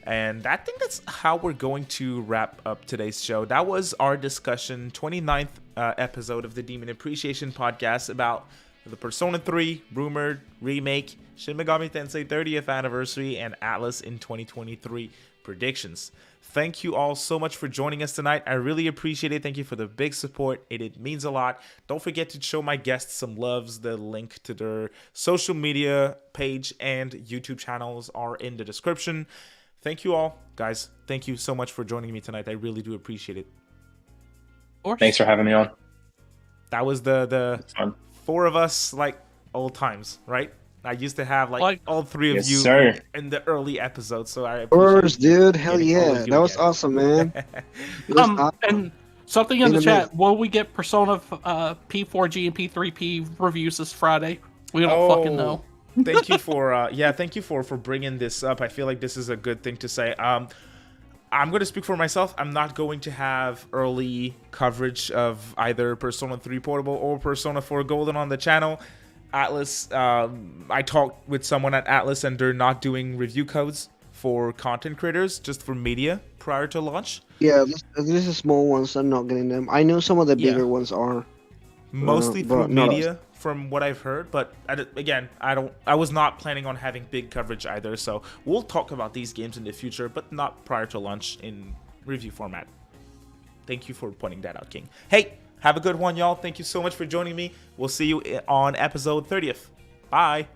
And I think that's how we're going to wrap up today's show. That was our discussion, 29th episode of the Demon Appreciation Podcast about the Persona 3 rumored remake, Shin Megami Tensei 30th anniversary, and Atlus in 2023 predictions. Thank you all so much for joining us tonight. I really appreciate it. Thank you for the big support. It means a lot. Don't forget to show my guests some loves. The link to their social media page and YouTube channels are in the description. Thank you all, guys. Thank you so much for joining me tonight. I really do appreciate it. Thanks for having me on. That was the 4 of us, like old times, right? I used to have like all 3 of you in the early episodes, so I appreciate dude. Hell yeah, that was awesome, man. Awesome. And something in the chat. Will we get Persona P4G and P3P reviews this Friday? We don't fucking know. Thank you for thank you for bringing this up. I feel like this is a good thing to say. I'm going to speak for myself. I'm not going to have early coverage of either Persona 3 Portable or Persona 4 Golden on the channel. Atlus, I talked with someone at Atlus, and they're not doing review codes for content creators, just for media prior to launch. Yeah, this is small ones. I'm not getting them. I know some of the bigger ones are. Mostly through media, from what I've heard. But again, I was not planning on having big coverage either. So we'll talk about these games in the future, but not prior to launch in review format. Thank you for pointing that out, King. Hey, have a good one, y'all. Thank you so much for joining me. We'll see you on episode 30th. Bye.